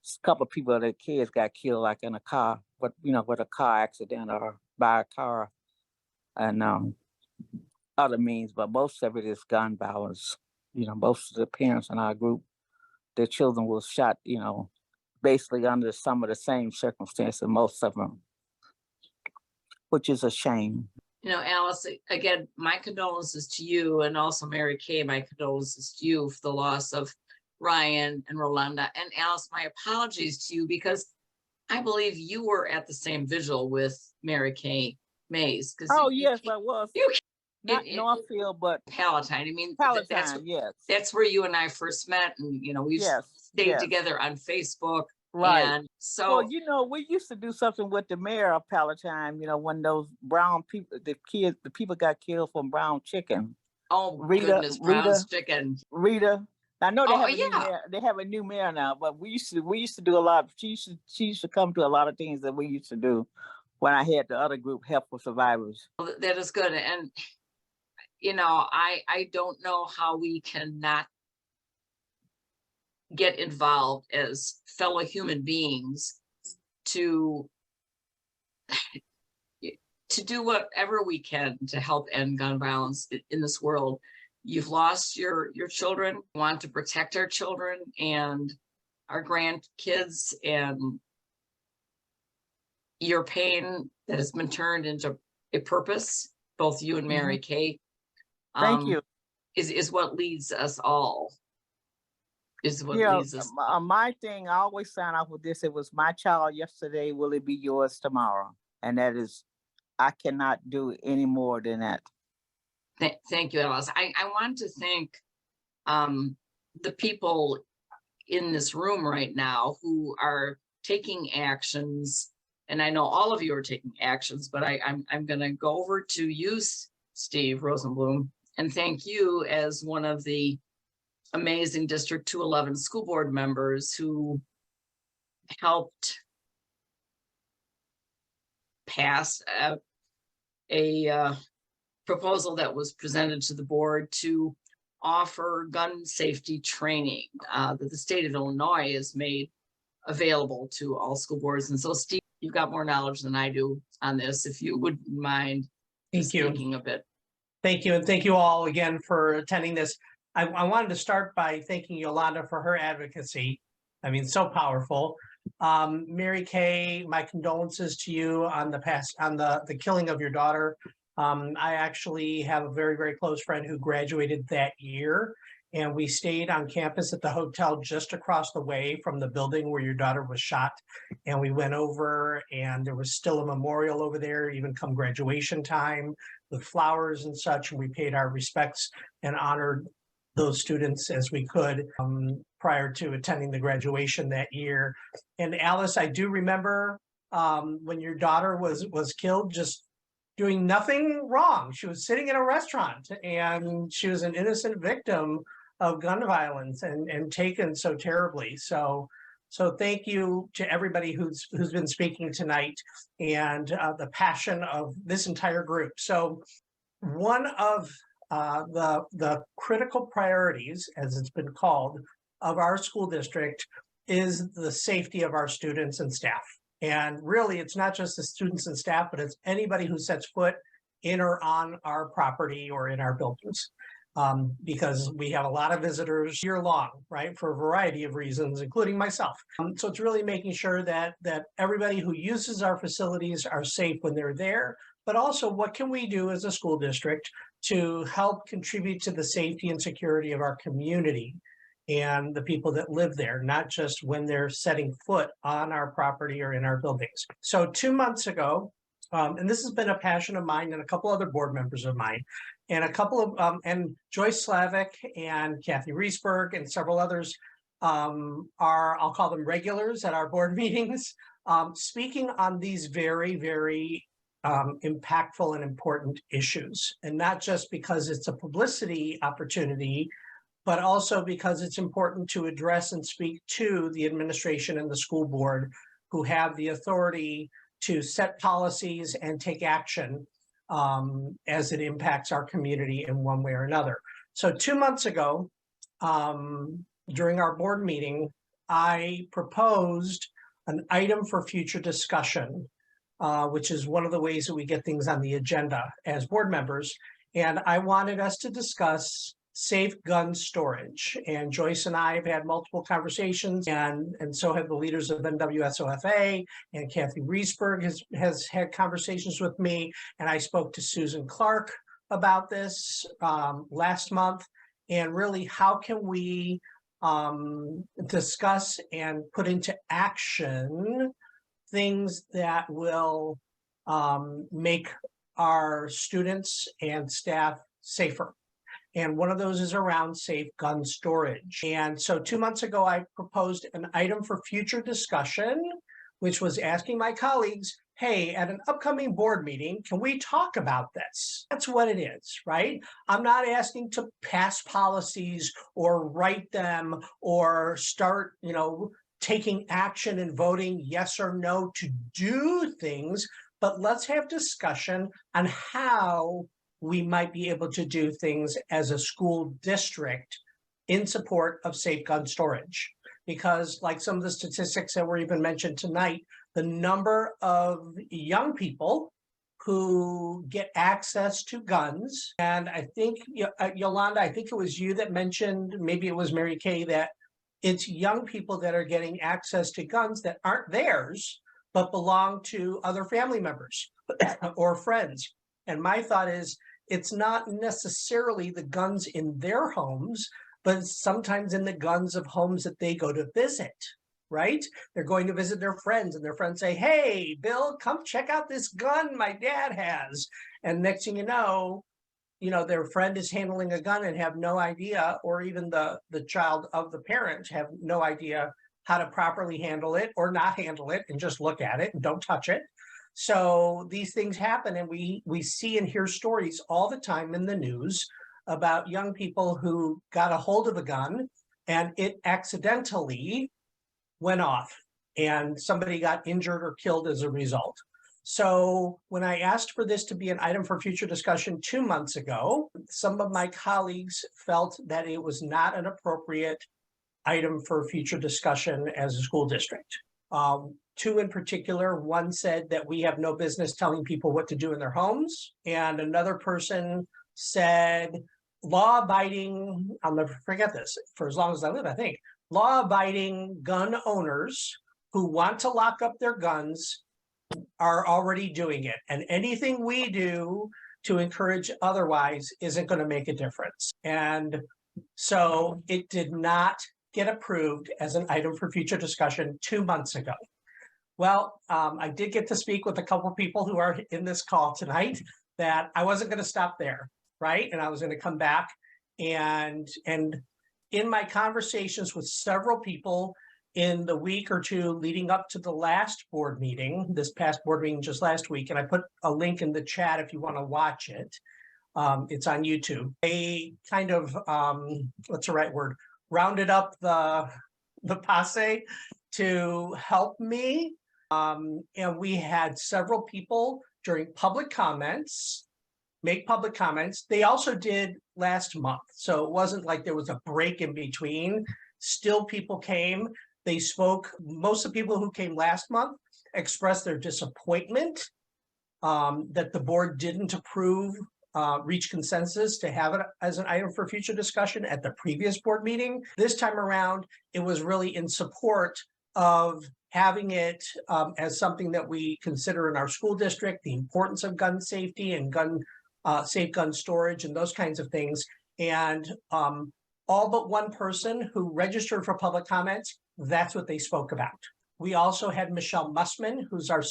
A couple of people, their kids got killed like in a car, but with a car accident or by a car and other means, but most of it is gun violence. Most of the parents in our group, their children were shot, basically under some of the same circumstances, most of them, which is a shame. Alice, again, my condolences to you, and also Mary Kay, my condolences to you for the loss of Ryan and Rolanda. And Alice, my apologies to you, because I believe you were at the same vigil with Mary Kay Mays. Yes, I was. Not Northfield, but Palatine. I mean, Palatine, yes. That's where you and I first met, and we've stayed together on Facebook. Right. And so, we used to do something with the mayor of Palatine, when those brown people, the people got killed from brown chicken. Oh, goodness, brown chicken. Rita. I know they have a new mayor now, but we used to do a lot. She used to come to a lot of things that we used to do when I had the other group, Help for Survivors. That is good. And I don't know how we cannot get involved as fellow human beings to do whatever we can to help end gun violence in this world. You've lost your children, want to protect our children and our grandkids, and your pain that has been turned into a purpose, both you and Mary Kay. Thank you. Is what leads us all. Is what leads us. My thing, I always sign off with this. It was my child yesterday. Will it be yours tomorrow? And that is, I cannot do any more than that. Thank you, Alice. I want to thank the people in this room right now who are taking actions. And I know all of you are taking actions, but I'm going to go over to you, Steve Rosenblum, and thank you as one of the amazing District 211 school board members who helped pass a proposal that was presented to the board to offer gun safety training that the state of Illinois has made available to all school boards. And so, Steve, you've got more knowledge than I do on this, if you wouldn't mind speaking a bit. Thank you. And thank you all again for attending this. I wanted to start by thanking Yolanda for her advocacy. I mean, so powerful. Mary Kay, my condolences to you on the killing of your daughter. I actually have a very, very close friend who graduated that year, and we stayed on campus at the hotel just across the way from the building where your daughter was shot. And we went over, and there was still a memorial over there, even come graduation time, with flowers and such. And we paid our respects and honored those students as we could prior to attending the graduation that year. And Alice, I do remember when your daughter was killed, just doing nothing wrong. She was sitting in a restaurant, and she was an innocent victim of gun violence and taken so terribly. So thank you to everybody who's been speaking tonight, and the passion of this entire group. So one of the critical priorities, as it's been called, of our school district is the safety of our students and staff. And really, it's not just the students and staff, but it's anybody who sets foot in or on our property or in our buildings. Because we have a lot of visitors year long, right, for a variety of reasons, including myself. So it's really making sure that everybody who uses our facilities are safe when they're there, but also what can we do as a school district to help contribute to the safety and security of our community. and the people that live there, not just when they're setting foot on our property or in our buildings. So 2 months ago, and this has been a passion of mine and a couple other board members of mine, and a couple of, and Joyce Slavic and Cathy Risberg and several others are, I'll call them regulars at our board meetings, speaking on these very, very impactful and important issues. And not just because it's a publicity opportunity, but also because it's important to address and speak to the administration and the school board who have the authority to set policies and take action as it impacts our community in one way or another. So 2 months ago, during our board meeting, I proposed an item for future discussion, which is one of the ways that we get things on the agenda as board members. And I wanted us to discuss safe gun storage. And Joyce and I have had multiple conversations, and so have the leaders of NWSOFA, and Cathy Risberg has had conversations with me. And I spoke to Susan Clark about this last month. And really, how can we discuss and put into action things that will make our students and staff safer? And one of those is around safe gun storage. And so 2 months ago, I proposed an item for future discussion, which was asking my colleagues, hey, at an upcoming board meeting, can we talk about this? That's what it is, right? I'm not asking to pass policies or write them or start, taking action and voting yes or no to do things, but let's have discussion on how we might be able to do things as a school district in support of safe gun storage. Because like some of the statistics that were even mentioned tonight, the number of young people who get access to guns, and I think, Yolanda, I think it was you that mentioned, maybe it was Mary Kay, that it's young people that are getting access to guns that aren't theirs, but belong to other family members or friends. And my thought is, it's not necessarily the guns in their homes, but sometimes in the guns of homes that they go to visit, right? They're going to visit their friends, and their friends say, hey, Bill, come check out this gun my dad has. And next thing you know, their friend is handling a gun and have no idea, or even the child of the parent have no idea how to properly handle it or not handle it, and just look at it and don't touch it. So these things happen, and we see and hear stories all the time in the news about young people who got a hold of a gun and it accidentally went off and somebody got injured or killed as a result. So when I asked for this to be an item for future discussion 2 months ago, some of my colleagues felt that it was not an appropriate item for future discussion as a school district. Two in particular, one said that we have no business telling people what to do in their homes. And another person said, law-abiding, I'll never forget this, for as long as I live, I think, law-abiding gun owners who want to lock up their guns are already doing it. And anything we do to encourage otherwise isn't going to make a difference. And so it did not get approved as an item for future discussion 2 months ago. Well, I did get to speak with a couple of people who are in this call tonight, that I wasn't going to stop there, right? And I was going to come back and in my conversations with several people in the week or two leading up to the last board meeting, this past board meeting just last week, and I put a link in the chat if you want to watch it. It's on YouTube. They kind of, what's the right word? Rounded up the posse to help me. And we had several people during public comments, make public comments. They also did last month. So it wasn't like there was a break in between. Still people came, they spoke. Most of the people who came last month expressed their disappointment that the board didn't approve, reach consensus to have it as an item for future discussion at the previous board meeting. This time around, it was really in support of having it as something that we consider in our school district, the importance of gun safety and safe gun storage and those kinds of things. And all but one person who registered for public comments, that's what they spoke about. We also had Michelle Mussman, who's our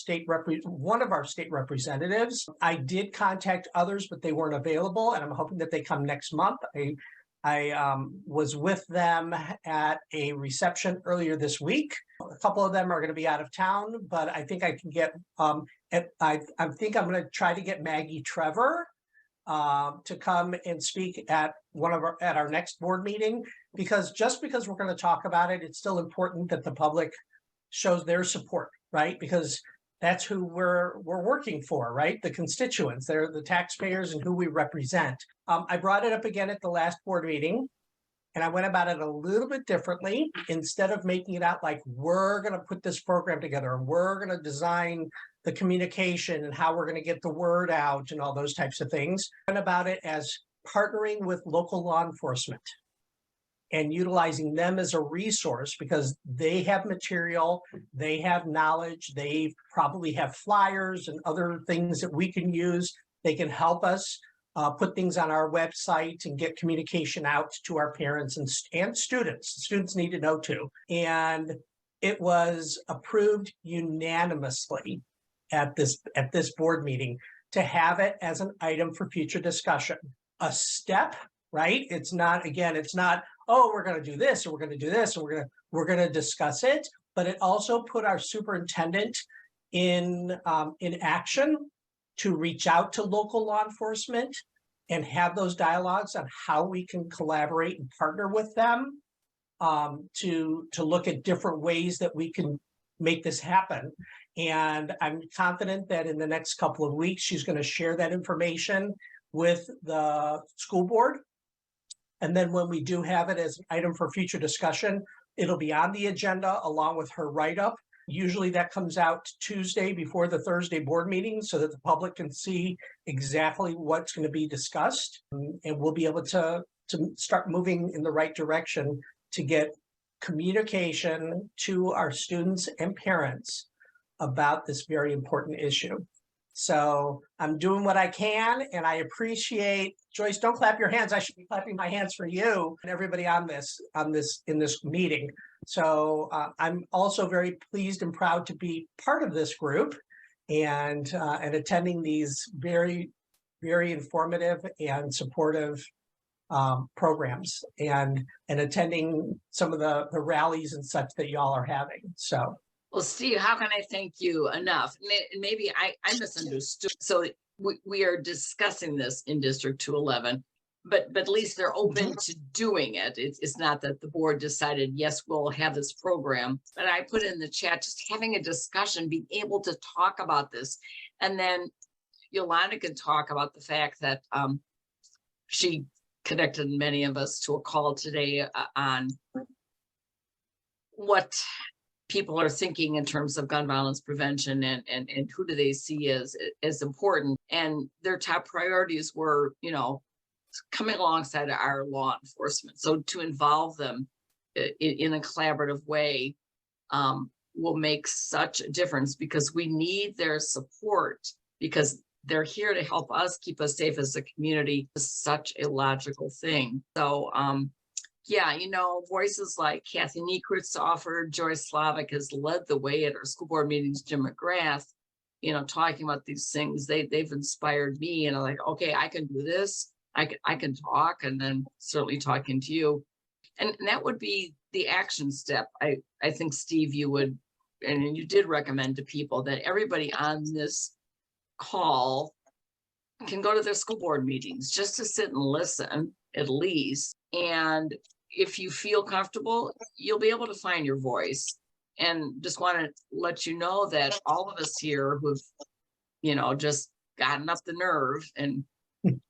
one of our state representatives. I did contact others, but they weren't available, and I'm hoping that they come next month. I was with them at a reception earlier this week. A couple of them are going to be out of town, but I think I can get, I think I'm going to try to get Maggie Trevor to come and speak at at our next board meeting, because just because we're going to talk about it, it's still important that the public shows their support, right? Because that's who we're working for, right? The constituents, they're the taxpayers and who we represent. I brought it up again at the last board meeting, and I went about it a little bit differently. Instead of making it out like we're going to put this program together and we're going to design the communication and how we're going to get the word out and all those types of things, I went about it as partnering with local law enforcement and utilizing them as a resource, because they have material, they have knowledge, they probably have flyers and other things that we can use. They can help us put things on our website and get communication out to our parents and students. Students need to know too. And it was approved unanimously at this board meeting to have it as an item for future discussion. A step, right? It's not, again, it's not, oh, we're going to do this, or we're going to do this, or we're going to discuss it. But it also put our superintendent in action to reach out to local law enforcement and have those dialogues on how we can collaborate and partner with them to look at different ways that we can make this happen. And I'm confident that in the next couple of weeks, she's going to share that information with the school board. And then when we do have it as an item for future discussion, it'll be on the agenda along with her write-up. Usually that comes out Tuesday before the Thursday board meeting so that the public can see exactly what's going to be discussed. And we'll be able to start moving in the right direction to get communication to our students and parents about this very important issue. So I'm doing what I can, and I appreciate, Joyce, don't clap your hands. I should be clapping my hands for you and everybody in this meeting. So I'm also very pleased and proud to be part of this group and attending these very, very informative and supportive programs and attending some of the rallies and such that y'all are having. So. Well, Steve, how can I thank you enough? Maybe I misunderstood. So we are discussing this in District 211, but at least they're open to doing it. It's not that the board decided, yes, we'll have this program, but I put in the chat, just having a discussion, being able to talk about this. And then Yolanda can talk about the fact that she connected many of us to a call today on what people are thinking in terms of gun violence prevention and who do they see as important. And their top priorities were, you know, coming alongside our law enforcement. So to involve them in a collaborative way will make such a difference, because we need their support, because they're here to help us keep us safe as a community. It's such a logical thing. So yeah, you know, voices like Cathy Risberg offered, Joyce Slavic has led the way at our school board meetings, Jim McGrath, you know, talking about these things. They've inspired me, and I'm like, okay, I can do this. I can talk, and then certainly talking to you. And that would be the action step. I think, Steve, you would, and you did recommend to people that everybody on this call can go to their school board meetings just to sit and listen at least. And if you feel comfortable, you'll be able to find your voice. And just want to let you know that all of us here who've, you know, just gotten up the nerve, and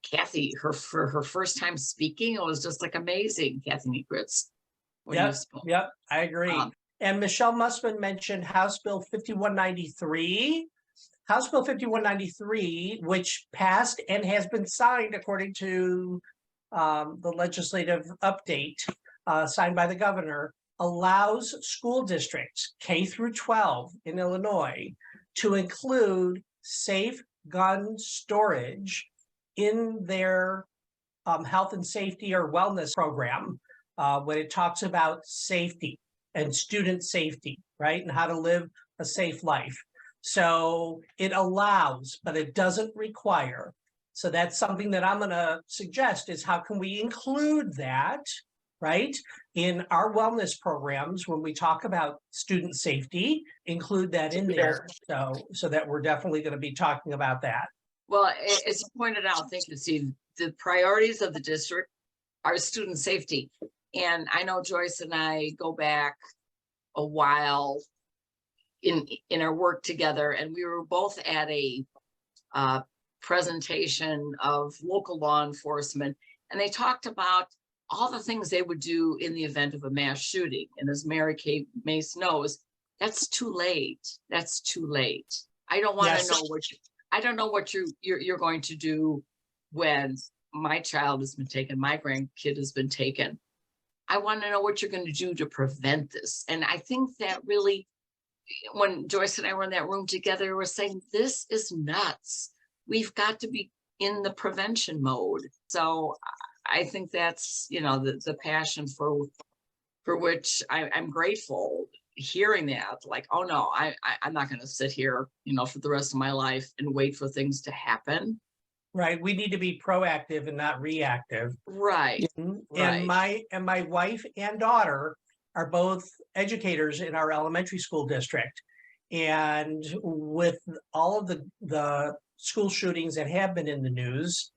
Cathy, for her first time speaking, it was just like amazing, Cathy Risberg. Yep, I agree. And Michelle Mussman mentioned House Bill 5193. House Bill 5193, which passed and has been signed according to the legislative update signed by the governor, allows school districts K through 12 in Illinois to include safe gun storage in their health and safety or wellness program when it talks about safety and student safety, right? And how to live a safe life. So it allows, but it doesn't require. So that's something that I'm going to suggest is how can we include that, right, in our wellness programs when we talk about student safety, include that in there. So that we're definitely going to be talking about that. Well, as you pointed out, thank you, Steve, the priorities of the district are student safety. And I know Joyce and I go back a while in our work together, and we were both at a presentation of local law enforcement, and they talked about all the things they would do in the event of a mass shooting. And as Mary Kay Mace knows, that's too late. That's too late. I don't want to know I don't know what you're going to do when my child has been taken, my grandkid has been taken. I want to know what you're going to do to prevent this. And I think that really, when Joyce and I were in that room together, we're saying, this is nuts. We've got to be in the prevention mode. So I think that's, you know, the passion for which I'm grateful hearing that, like, oh no, I'm not going to sit here, you know, for the rest of my life and wait for things to happen. Right. We need to be proactive and not reactive. Right. And my wife and daughter are both educators in our elementary school district. And with all of the school shootings that have been in the news,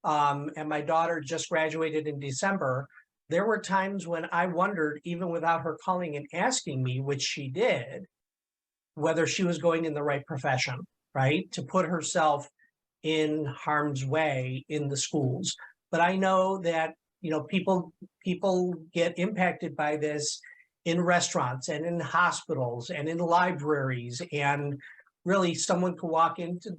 and my daughter just graduated in December, there were times when I wondered, even without her calling and asking me, which she did, whether she was going in the right profession, right? To put herself in harm's way in the schools. But I know that, you know, people get impacted by this in restaurants and in hospitals and in libraries. And really someone could walk into,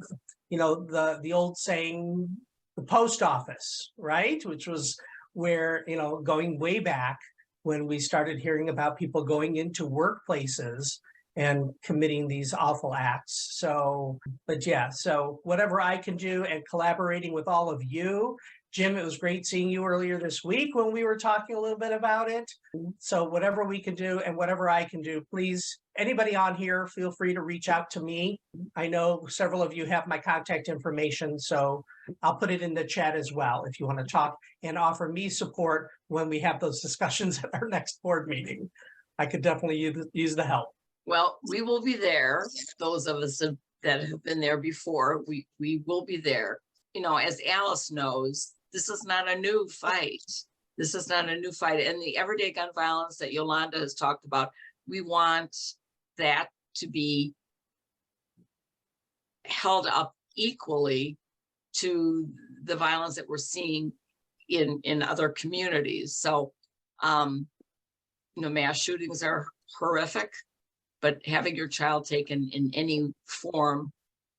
you know, the old saying, the post office, right? Which was where, you know, going way back when we started hearing about people going into workplaces and committing these awful acts. So, but yeah, so whatever I can do and collaborating with all of you. Jim, it was great seeing you earlier this week when we were talking a little bit about it. So whatever we can do and whatever I can do, please, anybody on here, feel free to reach out to me. I know several of you have my contact information, so I'll put it in the chat as well if you want to talk and offer me support when we have those discussions at our next board meeting. I could definitely use the help. Well, we will be there. Those of us that have been there before, we will be there. You know, as Alice knows, this is not a new fight. This is not a new fight. And the everyday gun violence that Yolanda has talked about, we want that to be held up equally to the violence that we're seeing in other communities. So, you know, mass shootings are horrific, but having your child taken in any form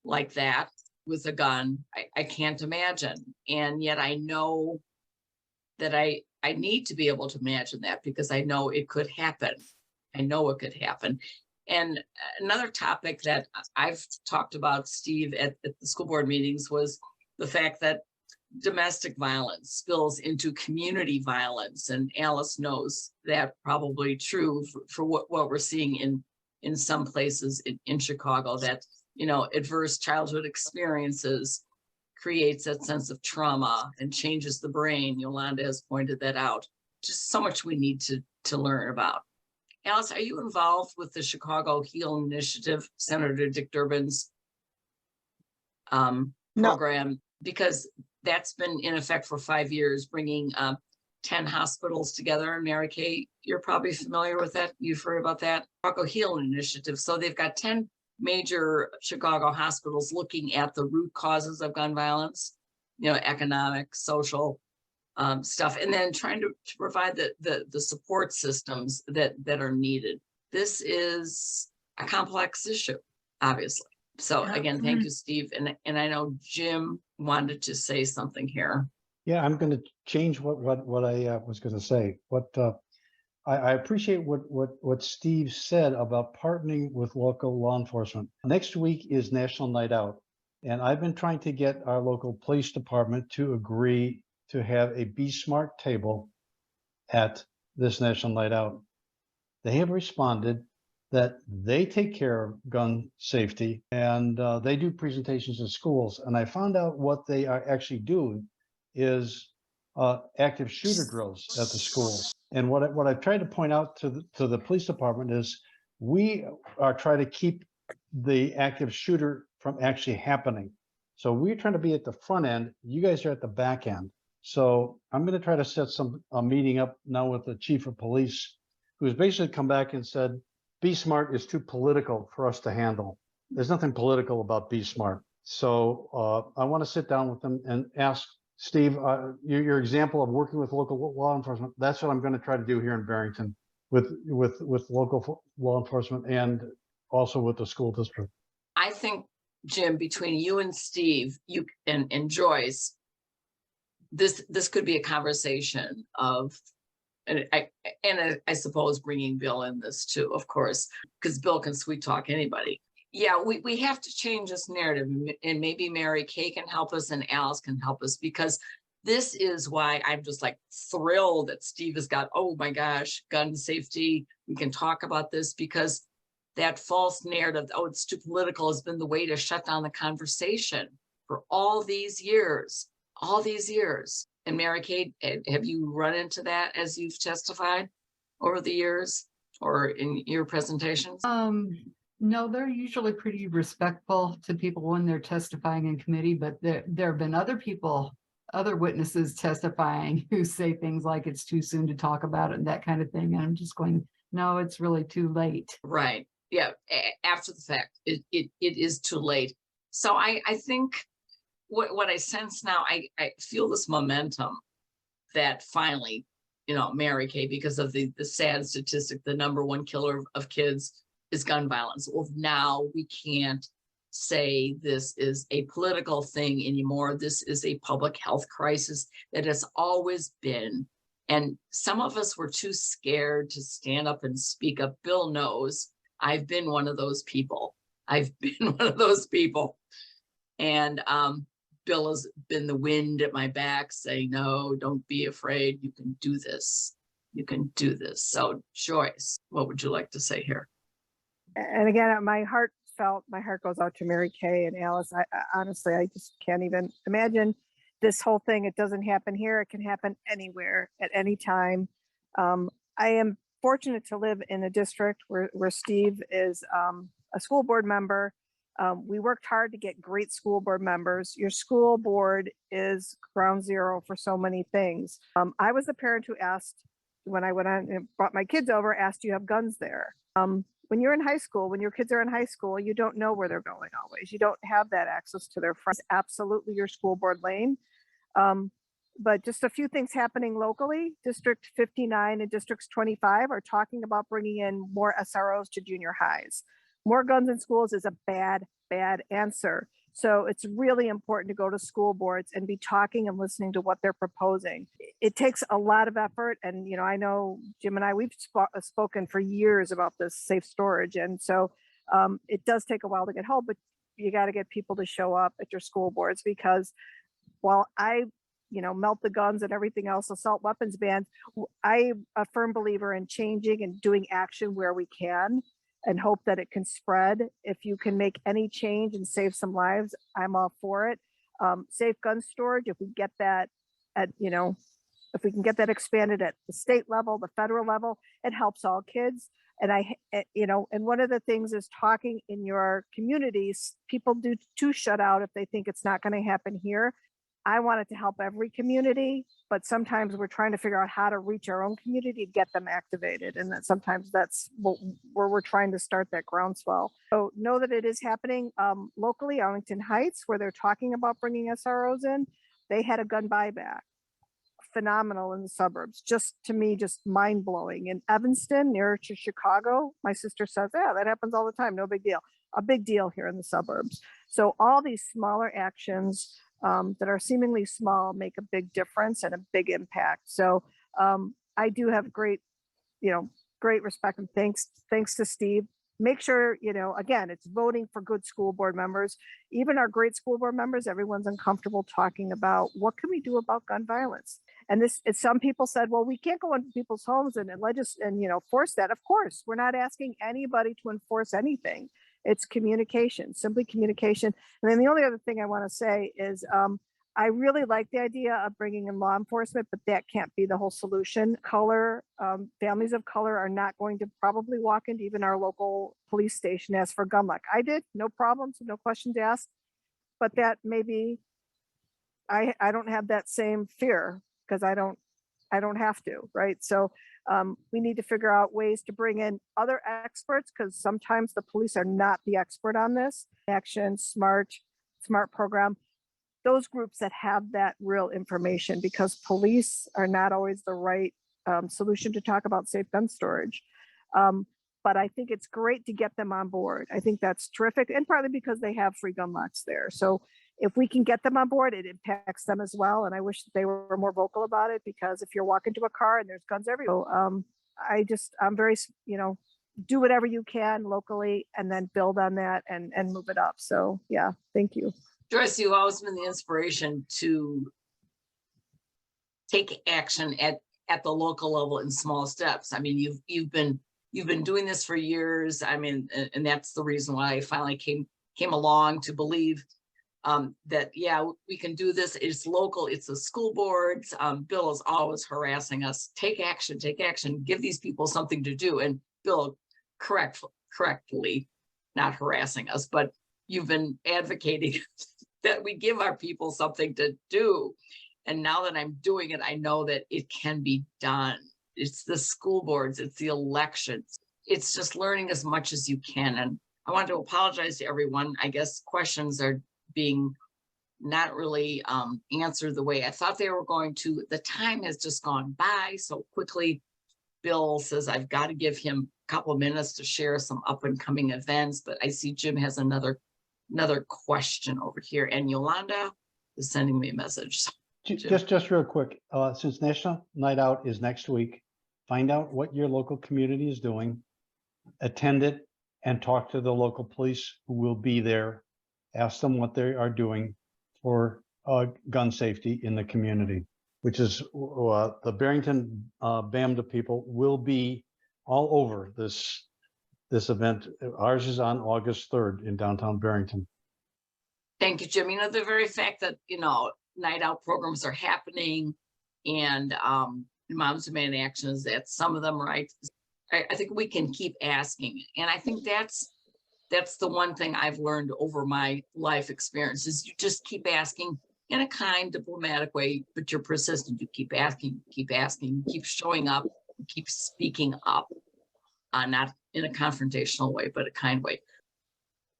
like that with a gun, I can't imagine. And yet I know that I need to be able to imagine that because I know it could happen. I know it could happen. And another topic that I've talked about, Steve, at the school board meetings was the fact that domestic violence spills into community violence. And Alice knows that probably true for what we're seeing in some places in Chicago, that, you know, adverse childhood experiences creates that sense of trauma and changes the brain. Yolanda has pointed that out. Just so much we need to learn about. Alice, are you involved with the Chicago Heal Initiative, Senator Dick Durbin's program? Because that's been in effect for 5 years, bringing 10 hospitals together. And Mary Kay, you're probably familiar with that. You've heard about that Chicago Heal Initiative. So they've got 10 major Chicago hospitals looking at the root causes of gun violence, you know, economic, social stuff, and then trying to provide the support systems that are needed. This is a complex issue, obviously. So again, thank you, Steve. And I know Jim wanted to say something here. Yeah, I'm going to change what I was going to say. I appreciate what Steve said about partnering with local law enforcement. Next week is National Night Out, and I've been trying to get our local police department to agree to have a Be Smart table at this National Night Out, they have responded that they take care of gun safety and they do presentations in schools. And I found out what they are actually doing is active shooter drills at the school. And what I tried to point out to the police department is we are trying to keep the active shooter from actually happening. So we're trying to be at the front end. You guys are at the back end. So I'm going to try to set a meeting up now with the chief of police, who's basically come back and said, Be Smart is too political for us to handle. There's nothing political about Be Smart. So I want to sit down with them and ask Steve, your example of working with local law enforcement, that's what I'm going to try to do here in Barrington with local law enforcement and also with the school district. I think, Jim, between you and Steve, you and Joyce, this could be a conversation of, and I suppose bringing Bill in this too, of course, because Bill can sweet talk anybody. Yeah, we have to change this narrative, and maybe Mary Kay can help us and Alice can help us, because this is why I'm just like thrilled that Steve has got, oh my gosh, gun safety. We can talk about this, because that false narrative, oh, it's too political, has been the way to shut down the conversation for all these years. And Mary Kay, have you run into that as you've testified over the years or in your presentations? No, they're usually pretty respectful to people when they're testifying in committee, but there have been other witnesses testifying who say things like it's too soon to talk about it and that kind of thing. And I'm just going, no, it's really too late. Right. Yeah. After the fact, it is too late. So I think what I sense now, I feel this momentum that finally, Mary Kay, because of the sad statistic, the #1 killer of kids is gun violence. Well, now we can't say this is a political thing anymore. This is a public health crisis that has always been. And some of us were too scared to stand up and speak up. Bill knows I've been one of those people. And Bill has been the wind at my back saying, no, don't be afraid. You can do this. So Joyce, what would you like to say here? And again, my heart goes out to Mary Kay and Alice. I honestly, I just can't even imagine this whole thing. It doesn't happen here. It can happen anywhere at any time. I am fortunate to live in a district where Steve is a school board member. We worked hard to get great school board members. Your school board is ground zero for so many things. I was the parent who asked, when I went on and brought my kids over, asked, do you have guns there? When you're in high school, when your kids are in high school, you don't know where they're going always. You don't have that access to their friends. Absolutely your school board lane. But just a few things happening locally. District 59 and Districts 25 are talking about bringing in more SROs to junior highs. More guns in schools is a bad answer. So it's really important to go to school boards and be talking and listening to what they're proposing. It takes a lot of effort. And, I know Jim and I, we've spoken for years about this safe storage. And so it does take a while to get home, but you got to get people to show up at your school boards, because while I, melt the guns and everything else, assault weapons bans, I'm a firm believer in changing and doing action where we can, and hope that it can spread. If you can make any change and save some lives, I'm all for it. Safe gun storage, if we get that if we can get that expanded at the state level, the federal level, it helps all kids. And and one of the things is talking in your communities. People do shut out if they think it's not going to happen here. I want it to help every community, but sometimes we're trying to figure out how to reach our own community to get them activated. And that sometimes that's where we're trying to start that groundswell. So know that it is happening locally, Arlington Heights, where they're talking about bringing SROs in. They had a gun buyback. Phenomenal in the suburbs. Just to me, just mind blowing. In Evanston, near to Chicago, my sister says, yeah, that happens all the time. No big deal. A big deal here in the suburbs. So all these smaller actions that are seemingly small make a big difference and a big impact. So I do have great respect and thanks to Steve make sure, you know, again, it's voting for good school board members, even our great school board members, everyone's uncomfortable talking about what can we do about gun violence. And some people said, well, we can't go into people's homes and you know, force that. Of course, we're not asking anybody to enforce anything. It's communication, simply communication. And then the only other thing I want to say is, I really like the idea of bringing in law enforcement, but that can't be the whole solution. Families of color are not going to probably walk into even our local police station ask for gun luck. I did, no problems, no questions asked, but that maybe I don't have that same fear because I don't have to, right? So we need to figure out ways to bring in other experts because sometimes the police are not the expert on this. Action, SMART program. Those groups that have that real information, because police are not always the right solution to talk about safe gun storage. But I think it's great to get them on board. I think that's terrific, and partly because they have free gun locks there. So if we can get them on board, it impacts them as well. And I wish that they were more vocal about it, because if you're walking to a car and there's guns everywhere, I'm very, you know, do whatever you can locally and then build on that and move it up. So yeah, thank you. Joyce, you've always been the inspiration to take action at the local level in small steps. I mean, you've been doing this for years. I mean, and that's the reason why I finally came along to believe that, yeah, we can do this. It's local, it's the school boards. Bill is always harassing us. Take action, give these people something to do. And Bill, correctly, not harassing us, but you've been advocating that we give our people something to do. And now that I'm doing it, I know that it can be done. It's the school boards, it's the elections. It's just learning as much as you can. And I want to apologize to everyone. I guess questions are being not really answered the way I thought they were going to. The time has just gone by so quickly. Bill says I've got to give him a couple of minutes to share some up and coming events, but I see Jim has another question over here, and Yolanda is sending me a message. Just real quick, since National Night Out is next week, find out what your local community is doing, attend it, and talk to the local police who will be there. Ask them what they are doing for gun safety in the community, which is the Barrington BAMDA people will be all over this event. Ours is on August 3rd in downtown Barrington. Thank you, Jim. You know, the very fact that, you know, night out programs are happening and Moms Demand Actions, that some of them, right? I think we can keep asking. And I think that's the one thing I've learned over my life experience is you just keep asking in a kind, diplomatic way, but you're persistent. You keep asking, keep showing up, keep speaking up, not in a confrontational way, but a kind way.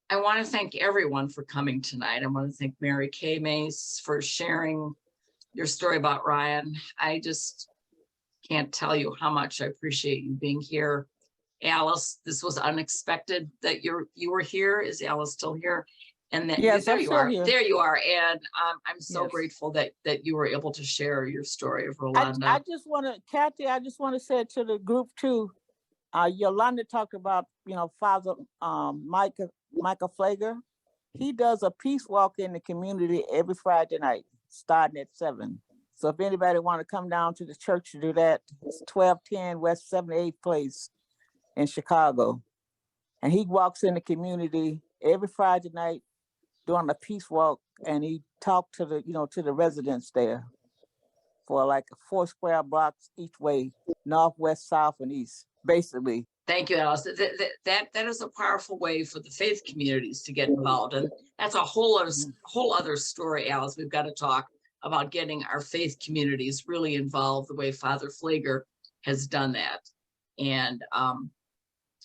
I want to thank everyone for coming tonight. I want to thank Mary Kay Mace for sharing your story about Ryan. I just can't tell you how much I appreciate you being here. Alice, this was unexpected that you were here. Is Alice still here? And then yes, there you are. Here. There you are. And I'm so yes. grateful that you were able to share your story of Yolanda. I just want to, Cathy, I just want to say to the group too, Yolanda talked about, you know, Father Michael Flager. He does a peace walk in the community every Friday night, starting at 7. So if anybody want to come down to the church to do that, it's 1210 West 78th Place in Chicago. And he walks in the community every Friday night doing a peace walk, and he talked to the, you know, to the residents there for like 4 square blocks each way, north, west, south, and east, basically. Thank you, Alice. That is a powerful way for the faith communities to get involved. And that's a whole other story, Alice. We've got to talk about getting our faith communities really involved the way Father Flager has done that. And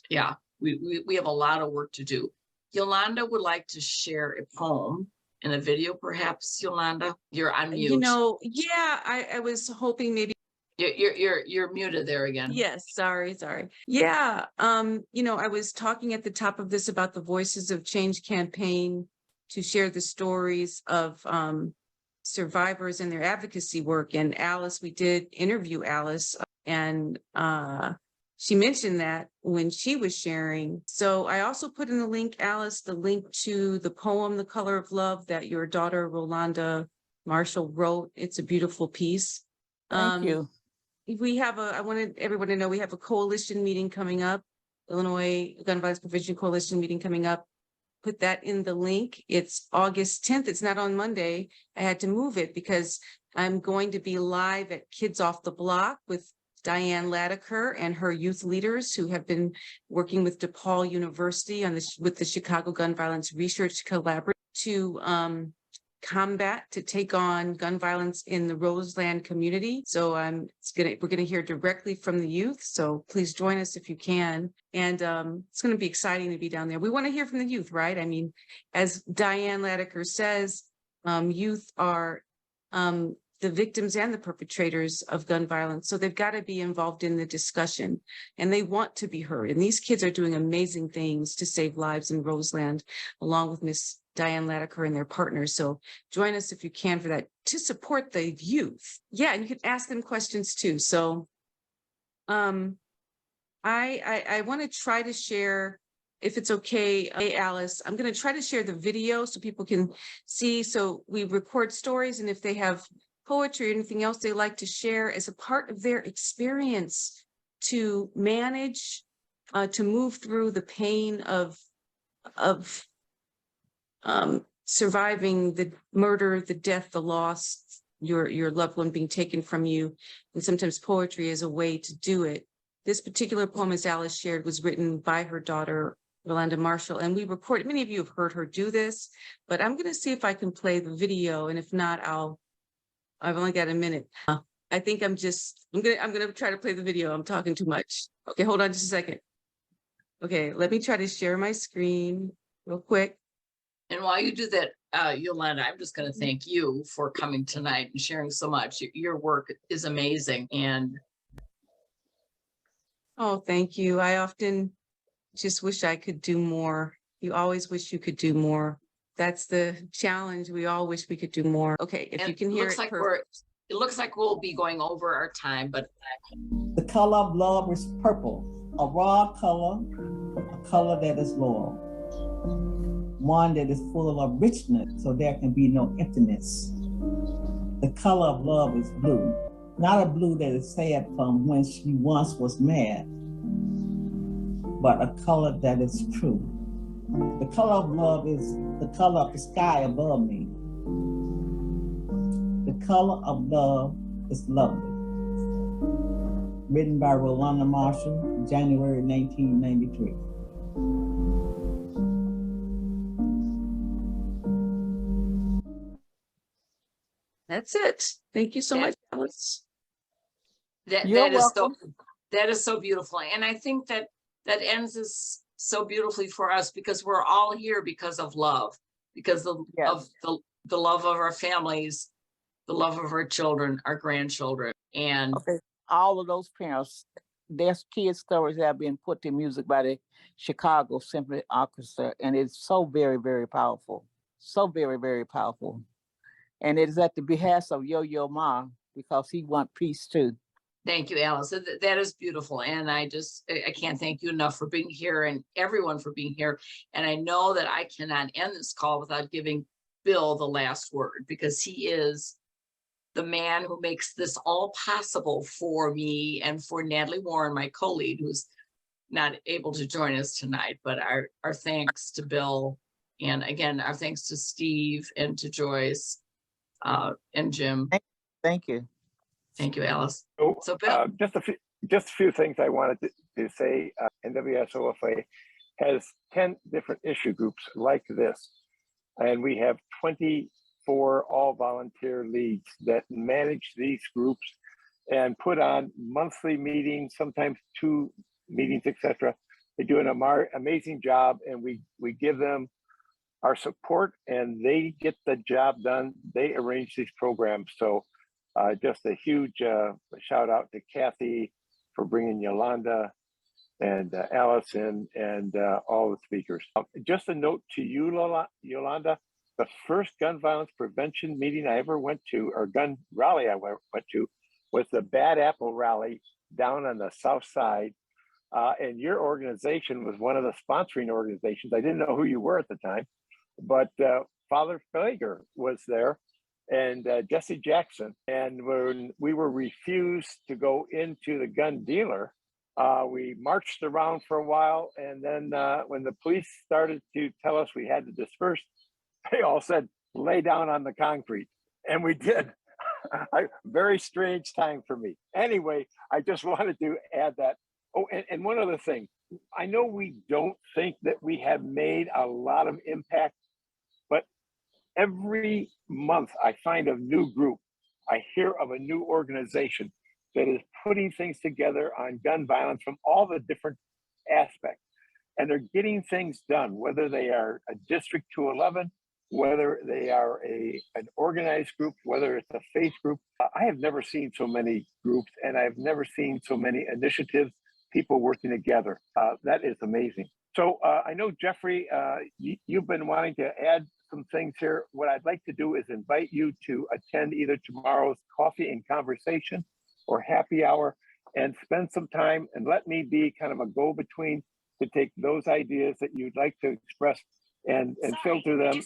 yeah, we have a lot of work to do. Yolanda would like to share a poem and a video, perhaps. Yolanda, you're on mute. You know, yeah, I was hoping maybe. You're muted there again. Yes, sorry. Yeah, you know, I was talking at the top of this about the Voices of Change campaign to share the stories of survivors and their advocacy work. And Alice, we did interview Alice, and she mentioned that when she was sharing. So I also put in the link, Alice, the link to the poem, The Color of Love, that your daughter, Yolanda Marshall, wrote. It's a beautiful piece. Thank you. We have I wanted everyone to know we have a coalition meeting coming up, Illinois Gun Violence Prevention Coalition meeting coming up. Put that in the link. It's August 10th. It's not on Monday. I had to move it because I'm going to be live at Kids Off the Block with Diane Latiker and her youth leaders who have been working with DePaul University on this with the Chicago Gun Violence Research Collaborative to to take on gun violence in the Roseland community. So we're gonna hear directly from the youth. So please join us if you can. And it's gonna be exciting to be down there. We want to hear from the youth, right? I mean, as Diane Latiker says, youth are the victims and the perpetrators of gun violence. So they've got to be involved in the discussion and they want to be heard. And these kids are doing amazing things to save lives in Roseland, along with Miss Diane Latiker and their partners. So join us if you can for that, to support the youth. Yeah, and you can ask them questions too. So I want to try to share, if it's okay, hey, Alice, I'm going to try to share the video so people can see. So we record stories, and if they have poetry or anything else they like to share as a part of their experience to manage, to move through the pain of surviving the murder, the death, the loss, your loved one being taken from you. And sometimes poetry is a way to do it. This particular poem, as Alice shared, was written by her daughter, Yolanda Marshall, and we recorded, many of you have heard her do this, but I'm going to see if I can play the video. And if not, I've only got a minute. I think I'm going to try to play the video. I'm talking too much. Okay, hold on just a second. Okay, let me try to share my screen real quick. And while you do that, Yolanda, I'm just going to thank you for coming tonight and sharing so much. Your work is amazing. And oh, thank you. I often just wish I could do more. You always wish you could do more. That's the challenge. We all wish we could do more. Okay, if you can hear it. It looks like we'll be going over our time, but. The color of love is purple, a raw color, a color that is loyal. One that is full of richness, so there can be no emptiness. The color of love is blue, not a blue that is sad from when she once was mad, but a color that is true. The color of love is the color of the sky above me. The color of love is lovely. Written by Yolanda Marshall, January 1993. That's it. Thank you so much, Alice. That is so beautiful. And I think that ends this so beautifully for us, because we're all here because of love, because of the love of our families, the love of our children, our grandchildren. And all of those parents, their kids' stories have been put to music by the Chicago Symphony Orchestra, and it's so very, very powerful. So very, very powerful. And it is at the behest of Yo-Yo Ma, because he wants peace too. Thank you, Alice. That is beautiful. And I can't thank you enough for being here, and everyone for being here. And I know that I cannot end this call without giving Bill the last word, because he is the man who makes this all possible for me and for Natalie Warren, my co-lead, who's not able to join us tonight. But our thanks to Bill. And again, our thanks to Steve and to Joyce and Jim. Thank you. Thank you, Alice. So Bill, just a few things I wanted to say. NWSOFA has 10 different issue groups like this, and we have 24 all volunteer leads that manage these groups and put on monthly meetings, sometimes 2 meetings, etc. They do an amazing job, and we give them our support, and they get the job done. They arrange these programs. So just a huge shout out to Cathy for bringing Yolanda and Allison and all the speakers. Just a note to you, Yolanda, the first gun violence prevention meeting I ever went to, or gun rally I went to, was the Bad Apple rally down on the south side, And your organization was one of the sponsoring organizations. I didn't know who you were at the time, but Father Flager was there, and Jesse Jackson. And when we were refused to go into the gun dealer, we marched around for a while. And then when the police started to tell us we had to disperse, they all said, lay down on the concrete. And we did. Very strange time for me. Anyway, I just wanted to add that. Oh, and one other thing. I know we don't think that we have made a lot of impact, but every month I find a new group. I hear of a new organization that is putting things together on gun violence from all the different aspects. And they're getting things done, whether they are a District 211, whether they are an organized group, whether it's a faith group. I have never seen so many groups, and I've never seen so many initiatives, people working together. That is amazing. So I know, Jeffrey, you've been wanting to add some things here. What I'd like to do is invite you to attend either tomorrow's coffee and conversation or happy hour and spend some time and let me be kind of a go-between to take those ideas that you'd like to express and filter them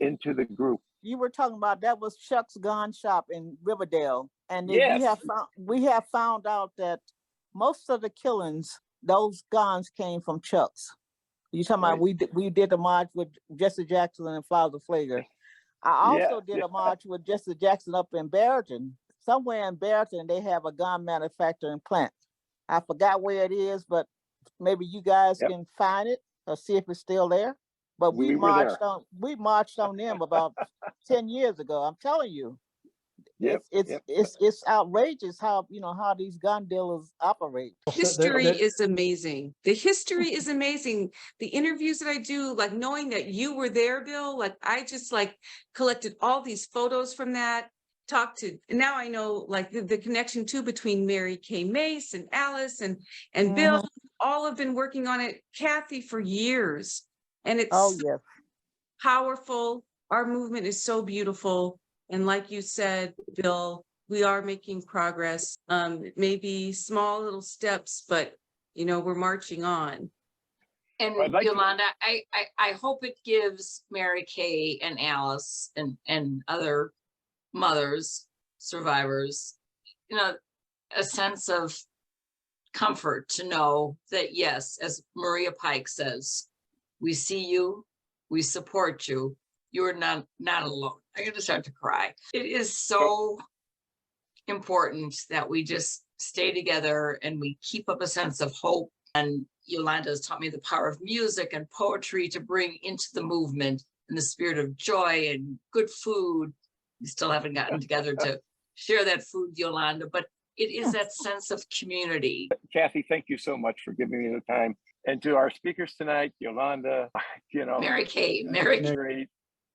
into the group. You were talking about that was Chuck's Gun Shop in Riverdale. And then Yes. we have found out that most of the killings, those guns came from Chuck's. You talking about we did a march with Jesse Jackson and Father Flager. I also did a march with Jesse Jackson up in Barrington. Somewhere in Barrington, they have a gun manufacturing plant. I forgot where it is, but maybe you guys can find it or see if it's still there. But we marched on them about 10 years ago. I'm telling you. It's outrageous how these gun dealers operate. History is amazing. The history is amazing. The interviews that I do, like knowing that you were there, Bill, like I just like collected all these photos from that, talked to, and now I know like the connection too between Mary Kay Mace and Alice and Bill, all have been working on it, Cathy for years. And it's powerful. Our movement is so beautiful. And like you said, Bill, we are making progress. It may be small little steps, but we're marching on. And Yolanda, I hope it gives Mary Kay and Alice and other mothers, survivors, a sense of comfort to know that, yes, as Maria Pike says, we see you, we support you. You are not alone. I'm going to start to cry. It is so important that we just stay together and we keep up a sense of hope. And Yolanda has taught me the power of music and poetry to bring into the movement and the spirit of joy and good food. We still haven't gotten together to share that food, Yolanda, but it is that sense of community. Cathy, thank you so much for giving me the time. And to our speakers tonight, Yolanda, Mary Kay,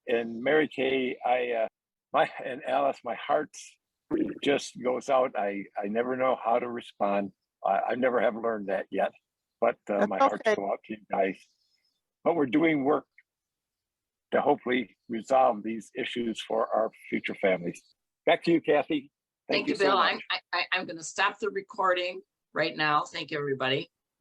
and Mary Kay, and Alice, my heart just goes out. I never know how to respond. I never have learned that yet, but my hearts go out to you guys. But we're doing work to hopefully resolve these issues for our future families. Back to you, Cathy. Thank you, Bill. So I'm going to stop the recording right now. Thank you, everybody.